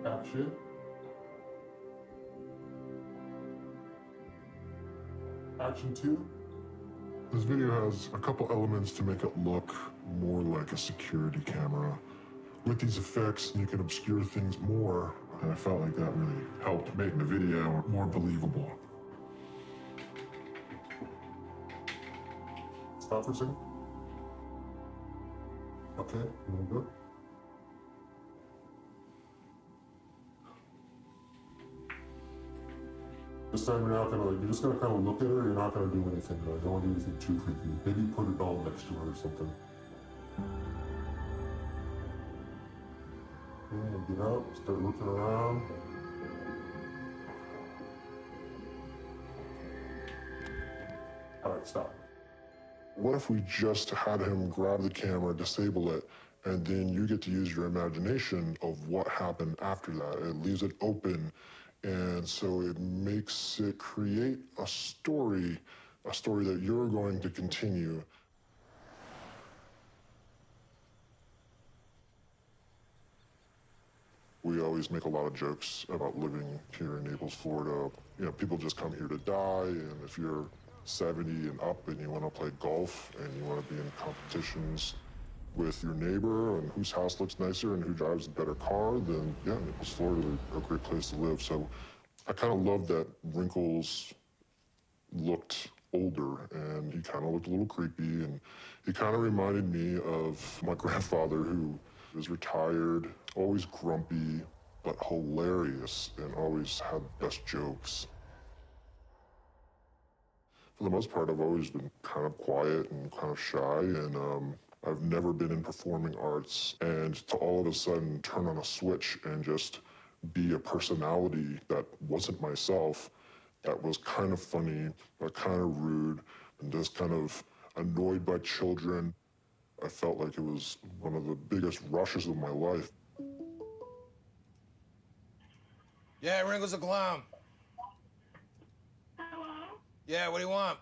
Action. Action 2. This video has a couple elements to make it look more like a security camera. With these effects, you can obscure things more, and I felt like that really helped make the video more believable. Stop for a second. Okay, a little bit. This time you're not gonna, you're just gonna kind of look at her, you're not gonna do anything, you don't want to do anything too creepy. Maybe put a doll next to her or something. Okay, get up, start looking around. Alright, stop. What if we just had him grab the camera, disable it, and then you get to use your imagination of what happened after that? It leaves it open. And so it makes it create a story that you're going to continue. We always make a lot of jokes about living here in Naples, Florida. You know, people just come here to die, and if you're 70 and up and you want to play golf and you want to be in competitions with your neighbor and whose house looks nicer and who drives a better car, then yeah, Naples, Florida is a great place to live. So I kind of love that Wrinkles looked older and he kind of looked a little creepy, and he kind of reminded me of my grandfather, who was retired, always grumpy, but hilarious and always had the best jokes. For the most part, I've always been kind of quiet and kind of shy, and I've never been in performing arts, and to all of a sudden turn on a switch and just be a personality that wasn't myself, that was kind of funny, but kind of rude, and just kind of annoyed by children. I felt like it was one of the biggest rushes of my life. Yeah, Wrinkles the Clown. Yeah, what do you want?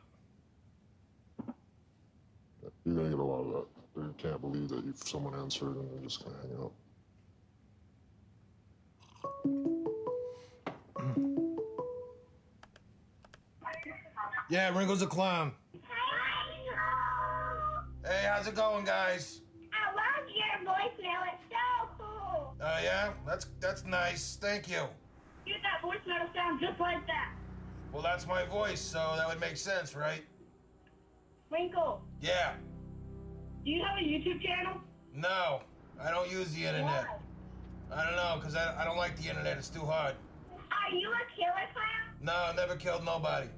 You're gonna get a lot of that. You can't believe that someone answered and they're just gonna hang up. Yeah, Wrinkles the Clown. Hey, how's it going, guys? I love your voicemail. It's so cool. Oh, yeah? That's nice. Thank you. Dude, that voicemail sounds just like that. Well, that's my voice, so that would make sense, right? Wrinkle, Yeah. do you have a YouTube channel? No, I don't use the internet. Why? I don't know, because I don't like the internet. It's too hard. Are you a killer clown? No, I never killed nobody.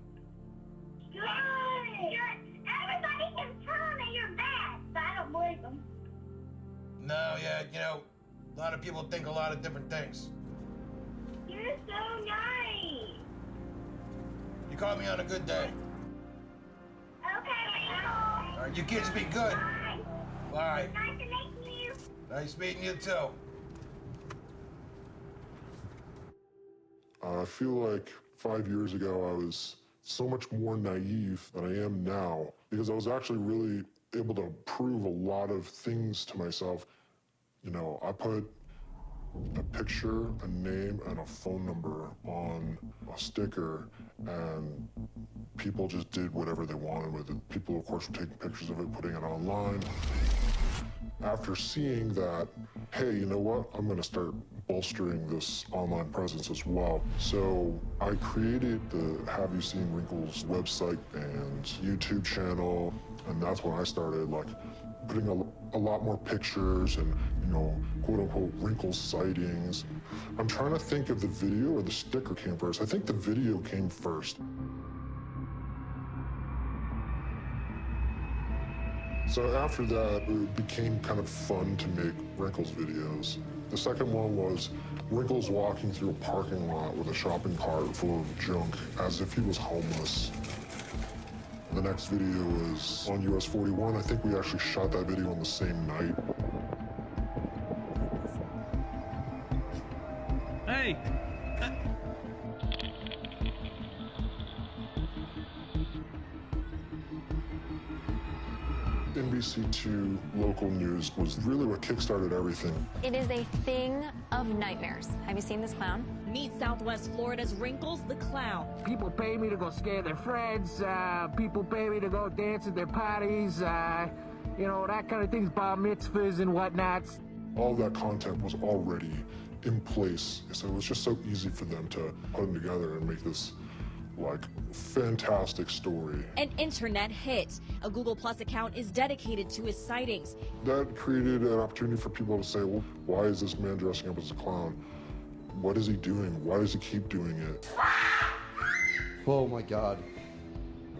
Good. Everybody can tell them that you're bad, but I don't believe them. No, yeah, you know, a lot of people think a lot of different things. You're so nice. You caught me on a good day. Okay, All right, you kids be good. Bye. Bye. Nice to meet you. Nice meeting you, too. I feel like 5 years ago I was so much more naive than I am now, because I was actually really able to prove a lot of things to myself. You know, I put a picture, a name, and a phone number on a sticker, and people just did whatever they wanted with it. People, of course, were taking pictures of it, putting it online. After seeing that, hey, you know what? I'm gonna start bolstering this online presence as well. So I created the Have You Seen Wrinkles website and YouTube channel, and that's when I started like putting a lot more pictures and, you know, quote unquote Wrinkles sightings. I'm trying to think if the video or the sticker came first. I think the video came first. So after that, it became kind of fun to make Wrinkles videos. The second one was Wrinkles walking through a parking lot with a shopping cart full of junk as if he was homeless. The next video was on US 41. I think we actually shot that video on the same night. Hey! NBC2 local news was really what kickstarted everything. It is a thing of nightmares. Have you seen this clown? Meet Southwest Florida's Wrinkles the Clown. People pay me to go scare their friends. People pay me to go dance at their parties. You know, that kind of things, bar mitzvahs and whatnot. All that content was already in place, so it was just so easy for them to put them together and make this like fantastic story. An internet hit. A Google Plus account is dedicated to his sightings. That created an opportunity for people to say, well, why is this man dressing up as a clown? What is he doing? Why does he keep doing it? Oh my God.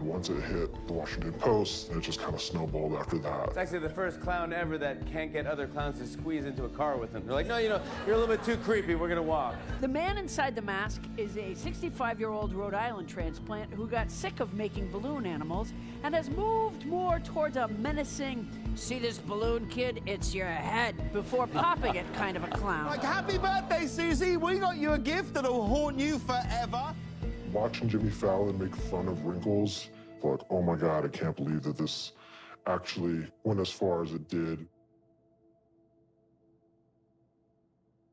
Once it hit the Washington Post, it just kind of snowballed after that. It's actually the first clown ever that can't get other clowns to squeeze into a car with him. They're like, no, you know, you're a little bit too creepy. We're gonna walk. The man inside the mask is a 65-year-old Rhode Island transplant who got sick of making balloon animals and has moved more towards a menacing, see this balloon, kid? It's your head, before popping it kind of a clown. Like, happy birthday, Susie. We got you a gift that'll haunt you forever. Watching Jimmy Fallon make fun of Wrinkles, like, oh my God, I can't believe that this actually went as far as it did.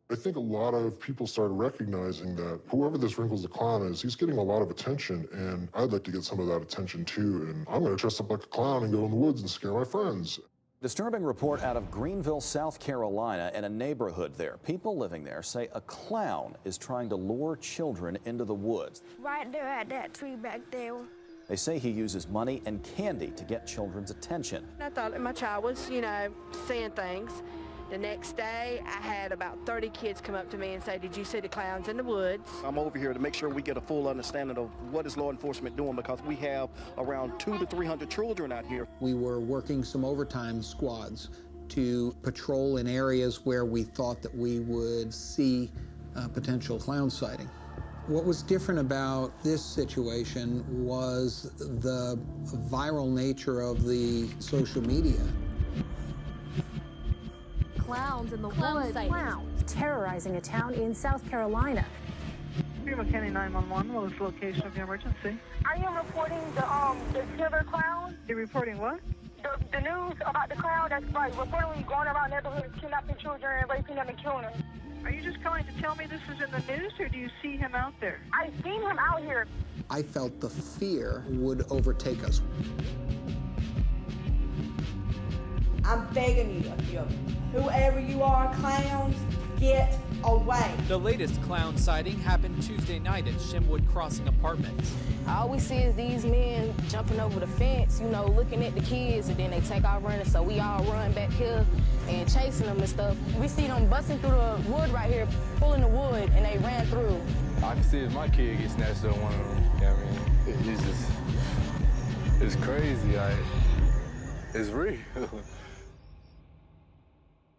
I think a lot of people started recognizing that whoever this Wrinkles the Clown is, he's getting a lot of attention, and I'd like to get some of that attention too, and I'm gonna dress up like a clown and go in the woods and scare my friends. Disturbing report out of Greenville, South Carolina, in a neighborhood there. People living there say a clown is trying to lure children into the woods. Right there at that tree back there. They say he uses money and candy to get children's attention. I thought my child was, you know, seeing things. The next day, I had about 30 kids come up to me and say, "Did you see the clowns in the woods?" I'm over here to make sure we get a full understanding of what is law enforcement doing, because we have around 200 to 300 children out here. We were working some overtime squads to patrol in areas where we thought that we would see potential clown sighting. What was different about this situation was the viral nature of the social media. Clowns in the woods. Clowns terrorizing a town in South Carolina. Greenville County 911, what is the location of the emergency? I am reporting the killer clown. You're reporting what? The news about the clown that's like reportedly going around neighborhoods, kidnapping children, raping them, and killing them. Are you just calling to tell me this is in the news, or do you see him out there? I've seen him out here. I felt the fear would overtake us. I'm begging you, whoever you are, clowns, get away. The latest clown sighting happened Tuesday night at Shimwood Crossing Apartments. All we see is these men jumping over the fence, you know, looking at the kids, and then they take off running, so we all run back here and chasing them and stuff. We see them busting through the wood right here, pulling the wood, and they ran through. I can see if my kid gets snatched up one of them. You know what I mean? It's just, it's crazy. It's real.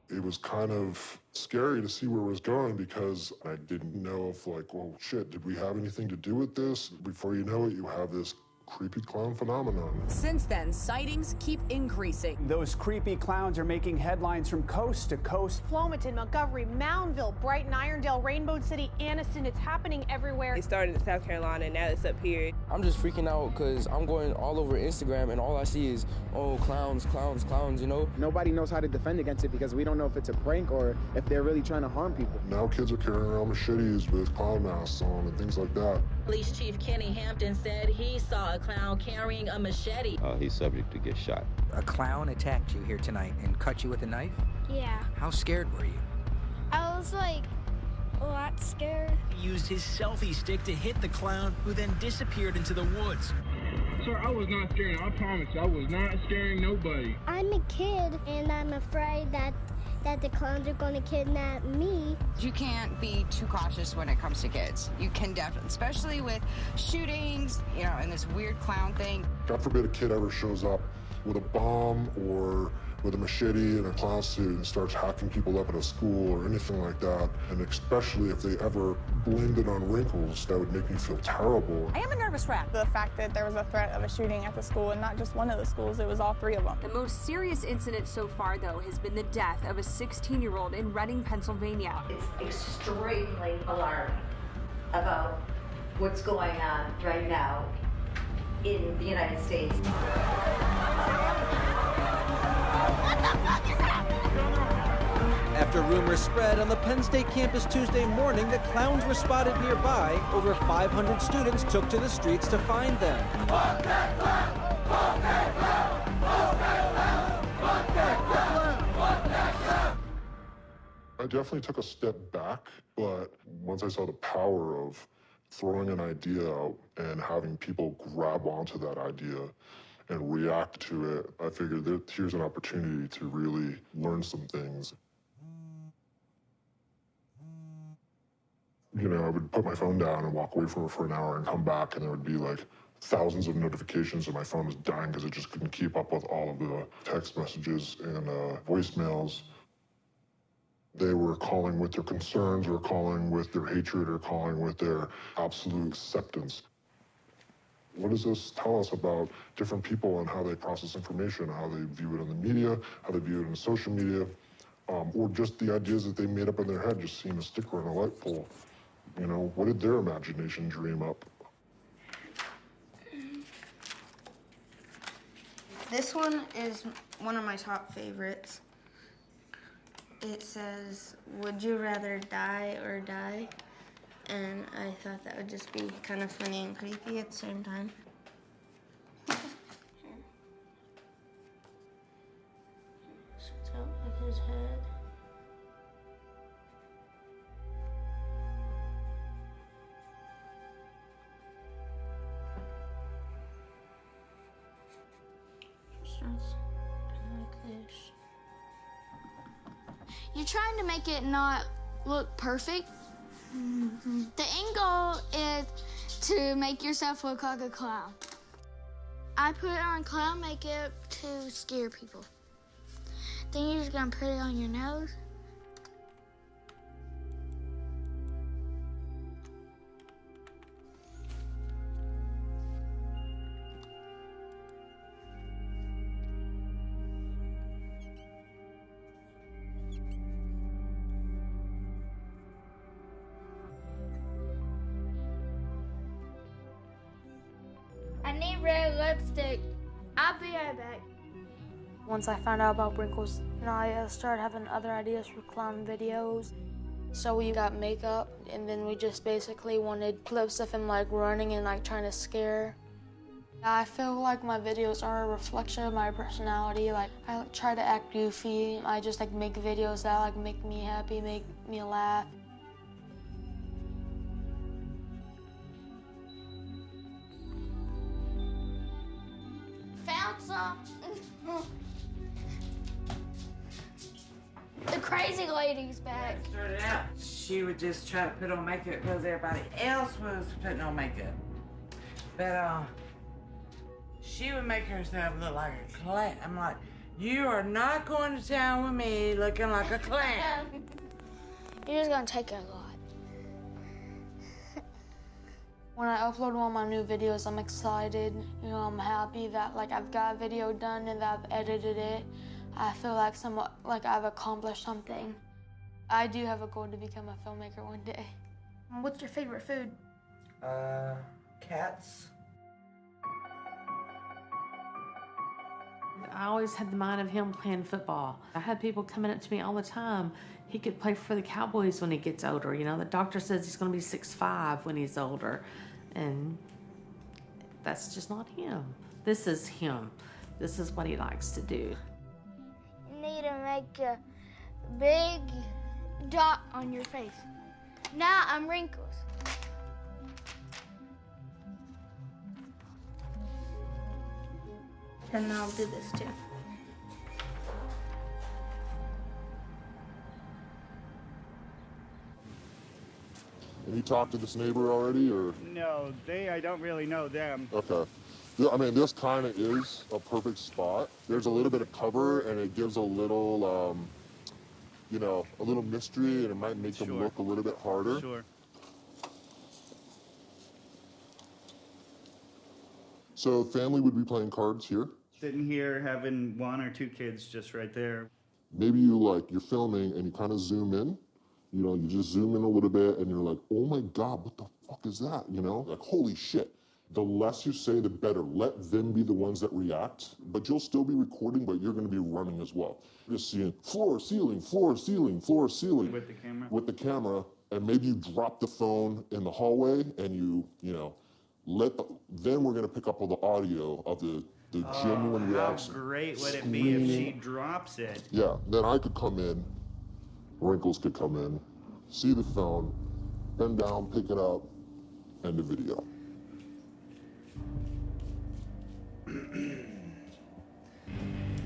It was kind of scary to see where it was going, because I didn't know if, like, well, shit, did we have anything to do with this? Before you know it, you have this creepy clown phenomenon. Since then, sightings keep increasing. Those creepy clowns are making headlines from coast to coast. Flomaton, Montgomery, Moundville, Brighton, Irondale, Rainbow City, Anniston, it's happening everywhere. It started in South Carolina and now it's up here. I'm just freaking out because I'm going all over Instagram and all I see is, oh, clowns, clowns, clowns, you know? Nobody knows how to defend against it because we don't know if it's a prank or if they're really trying to harm people. Now kids are carrying around machetes with clown masks on and things like that. Police Chief Kenny Hampton said he saw a clown carrying a machete. He's subject to get shot. A clown attacked you here tonight and cut you with a knife? Yeah. How scared were you? I was like a lot scared. He used his selfie stick to hit the clown, who then disappeared into the woods. Sir, I was not scaring. I promise you, I was not scaring nobody. I'm a kid, and I'm afraid that the clowns are going to kidnap me. You can't be too cautious when it comes to kids. You can definitely, especially with shootings, you know, and this weird clown thing. God forbid a kid ever shows up with a bomb or with a machete and a clown suit and starts hacking people up at a school or anything like that. And especially if they ever blamed it on Wrinkles, that would make me feel terrible. I am a nervous wreck. The fact that there was a threat of a shooting at the school, and not just one of the schools, it was all three of them. The most serious incident so far, though, has been the death of a 16-year-old in Reading, Pennsylvania. It's extremely alarming about what's going on right now in the United States. What the fuck is happening? After rumors spread on the Penn State campus Tuesday morning that clowns were spotted nearby, over 500 students took to the streets to find them. Fuck that clown! Fuck that clown! Fuck that clown! Fuck that clown! Fuck that clown! I definitely took a step back, but once I saw the power of throwing an idea out and having people grab onto that idea and react to it, I figured that here's an opportunity to really learn some things. You know, I would put my phone down and walk away from it for an hour and come back, and there would be like thousands of notifications, and my phone was dying because it just couldn't keep up with all of the text messages and voicemails. They were calling with their concerns, or calling with their hatred, or calling with their absolute acceptance. What does this tell us about different people and how they process information, how they view it in the media, how they view it in social media, or just the ideas that they made up in their head, just seeing a sticker on a light pole? You know, what did their imagination dream up? This one is one of my top favorites. It says, "Would you rather die or die?" And I thought that would just be kind of funny and creepy at the same time. Shoots out of his head. Starts like this. You're trying to make it not look perfect. The end goal is to make yourself look like a clown. I put on clown makeup to scare people. Then you're just gonna put it on your nose. I need red lipstick. I'll be right back. Once I found out about Wrinkles, I started having other ideas for clown videos. So we got makeup, and then we just basically wanted clips of him like running and like trying to scare. I feel like my videos are a reflection of my personality. Like I try to act goofy. I just like make videos that like make me happy, make me laugh. Found some. The crazy lady's back. Started out, she would just try to put on makeup because everybody else was putting on makeup. But she would make herself look like a clown. I'm like, you are not going to town with me looking like a clown. You're just gonna take it a lot. When I upload one of my new videos, I'm excited. I'm happy that like I've got a video done and that I've edited it. I feel like somewhat like I've accomplished something. I do have a goal to become a filmmaker one day. What's your favorite food? Cats. I always had the mind of him playing football. I had people coming up to me all the time. He could play for the Cowboys when he gets older. The doctor says he's going to be 6'5" when he's older. And that's just not him. This is him. This is what he likes to do. You need to make a big dot on your face. Now I'm Wrinkles. And I'll do this too. Have you talked to this neighbor already, or? No, I don't really know them. Okay. Yeah, I mean, this kind of is a perfect spot. There's a little bit of cover, and it gives a little, a little mystery, and it might make them look a little bit harder. Sure. So family would be playing cards here? Sitting here having one or two kids just right there. Maybe you're filming and you kind of zoom in. You just zoom in a little bit and you're like, oh my God, what the fuck is that? Like, holy shit. The less you say, the better. Let them be the ones that react, but you'll still be recording, but you're gonna be running as well. You're just seeing floor, ceiling, floor, ceiling, floor, ceiling. With the camera? With the camera, and maybe you drop the phone in the hallway and then we're gonna pick up all the audio of the genuine reaction. How great would it be if she drops it? Yeah, then I could come in, Wrinkles could come in, see the phone, bend down, pick it up, end the video. Do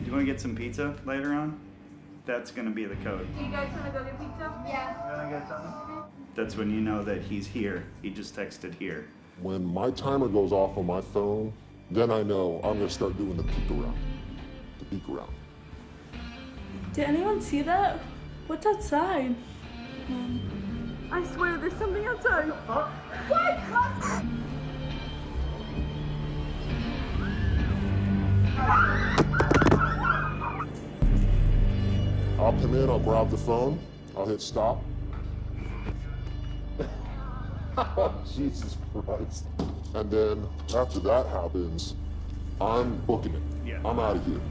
you want to get some pizza later on? That's going to be the code. Do you guys want to go get pizza? Yeah. Want to get something? That's when you know that he's here. He just texted here. When my timer goes off on my phone, then I know I'm going to start doing the peek around. The peek around. Did anyone see that? What's outside? I swear there's something outside. What? I'll come in, I'll grab the phone, I'll hit stop. Oh, Jesus Christ. And then after that happens, I'm booking it. Yeah. I'm out of here.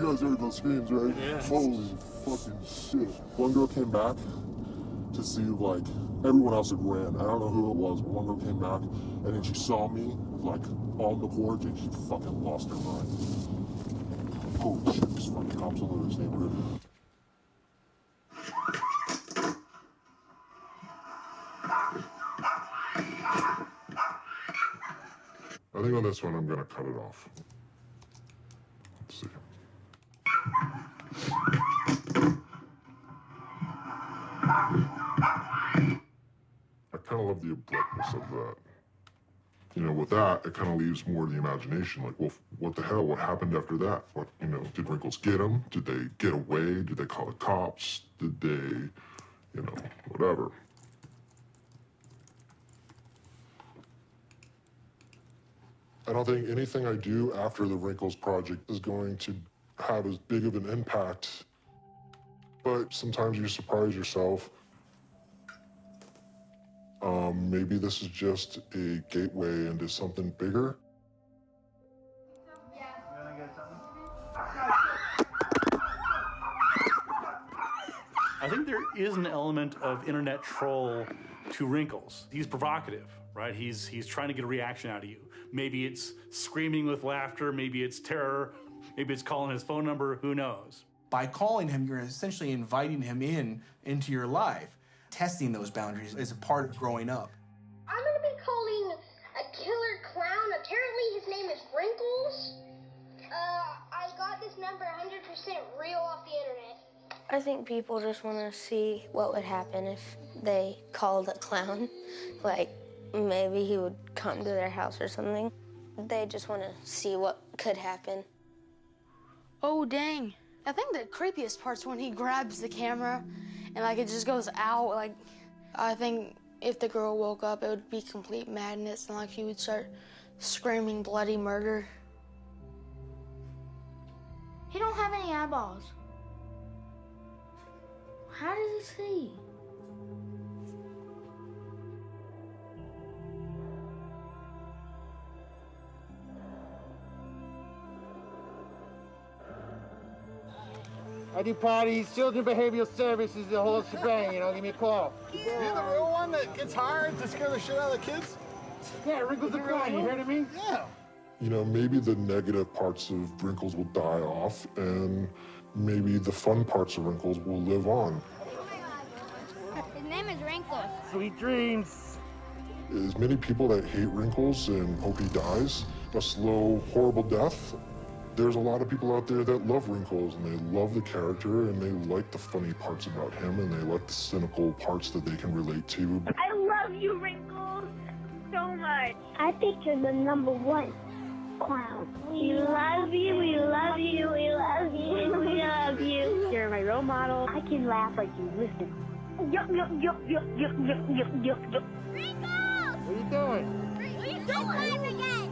guys heard those screams, right? Yeah. Holy fucking shit. One girl came back to see, like, everyone else had ran. I don't know who it was, but one girl came back, and then she saw me, like, on the porch, and she fucking lost her mind. Holy shit, there's fucking cops all over this neighborhood. I think on this one, I'm gonna cut it off. Let's see. I kind of love the abruptness of that. You know, with that, it kind of leaves more to the imagination. Like, well, what the hell? What happened after that? What, you know, did Wrinkles get him? Did they get away? Did they call the cops? Did they, you know, whatever. I don't think anything I do after the Wrinkles project is going to have as big of an impact, but sometimes you surprise yourself. Maybe this is just a gateway into something bigger. I think there is an element of internet troll to Wrinkles. He's provocative, right? He's trying to get a reaction out of you. Maybe it's screaming with laughter, maybe it's terror, maybe it's calling his phone number, who knows? By calling him, you're essentially inviting him into your life. Testing those boundaries is a part of growing up. I'm gonna be calling a killer clown. Apparently his name is Wrinkles. I got this number 100% real off the internet. I think people just want to see what would happen if they called a clown. Like, maybe he would come to their house or something. They just want to see what could happen. Oh, dang. I think the creepiest part's when he grabs the camera and, like, it just goes out. Like, I think if the girl woke up, it would be complete madness and, like, she would start screaming bloody murder. He don't have any eyeballs. How does he see? I do parties, children behavioral services, the whole shebang, you know, give me a call. You're the real one that gets hired to scare the shit out of the kids? Yeah, Wrinkles the Clown, you heard of me? Yeah. You know, maybe the negative parts of Wrinkles will die off, and maybe the fun parts of Wrinkles will live on. His name is Wrinkles. Sweet dreams. As many people that hate Wrinkles and hope he dies a slow, horrible death, there's a lot of people out there that love Wrinkles, and they love the character, and they like the funny parts about him, and they like the cynical parts that they can relate to. I love you, Wrinkles, so much. I think you're the #1 clown. We love you, we love you, we love you, we love you. You're my role model. I can laugh like you. Listen. Yup, yup, yup, yup, yup, yup, yup, yup, yup. Wrinkles! What are you doing? What are you doing? High five again.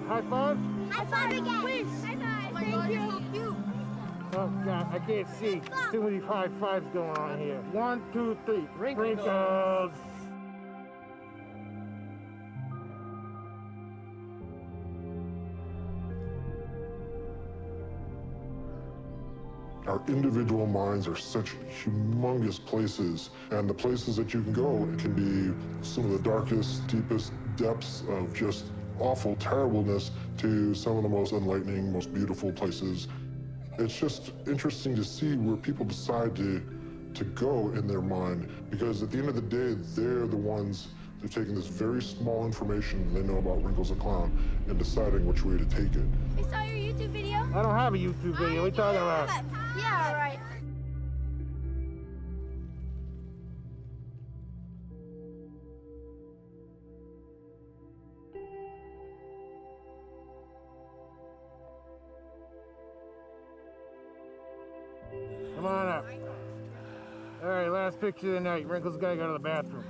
High five? High five again. Please. High five. Oh my God, you're so cute. Oh, God, I can't see. Too many high fives going on here. 1, 2, 3. Wrinkles. Our individual minds are such humongous places, and the places that you can go, it can be some of the darkest, deepest depths of just awful terribleness to some of the most enlightening, most beautiful places. It's just interesting to see where people decide to go in their mind, because at the end of the day, they're the ones that are taking this very small information they know about Wrinkles the Clown and deciding which way to take it. I saw your YouTube video. I don't have a YouTube video. What are you talking about? Yeah, right. Come on up. All right, last picture of the night. Wrinkles gotta go to the bathroom.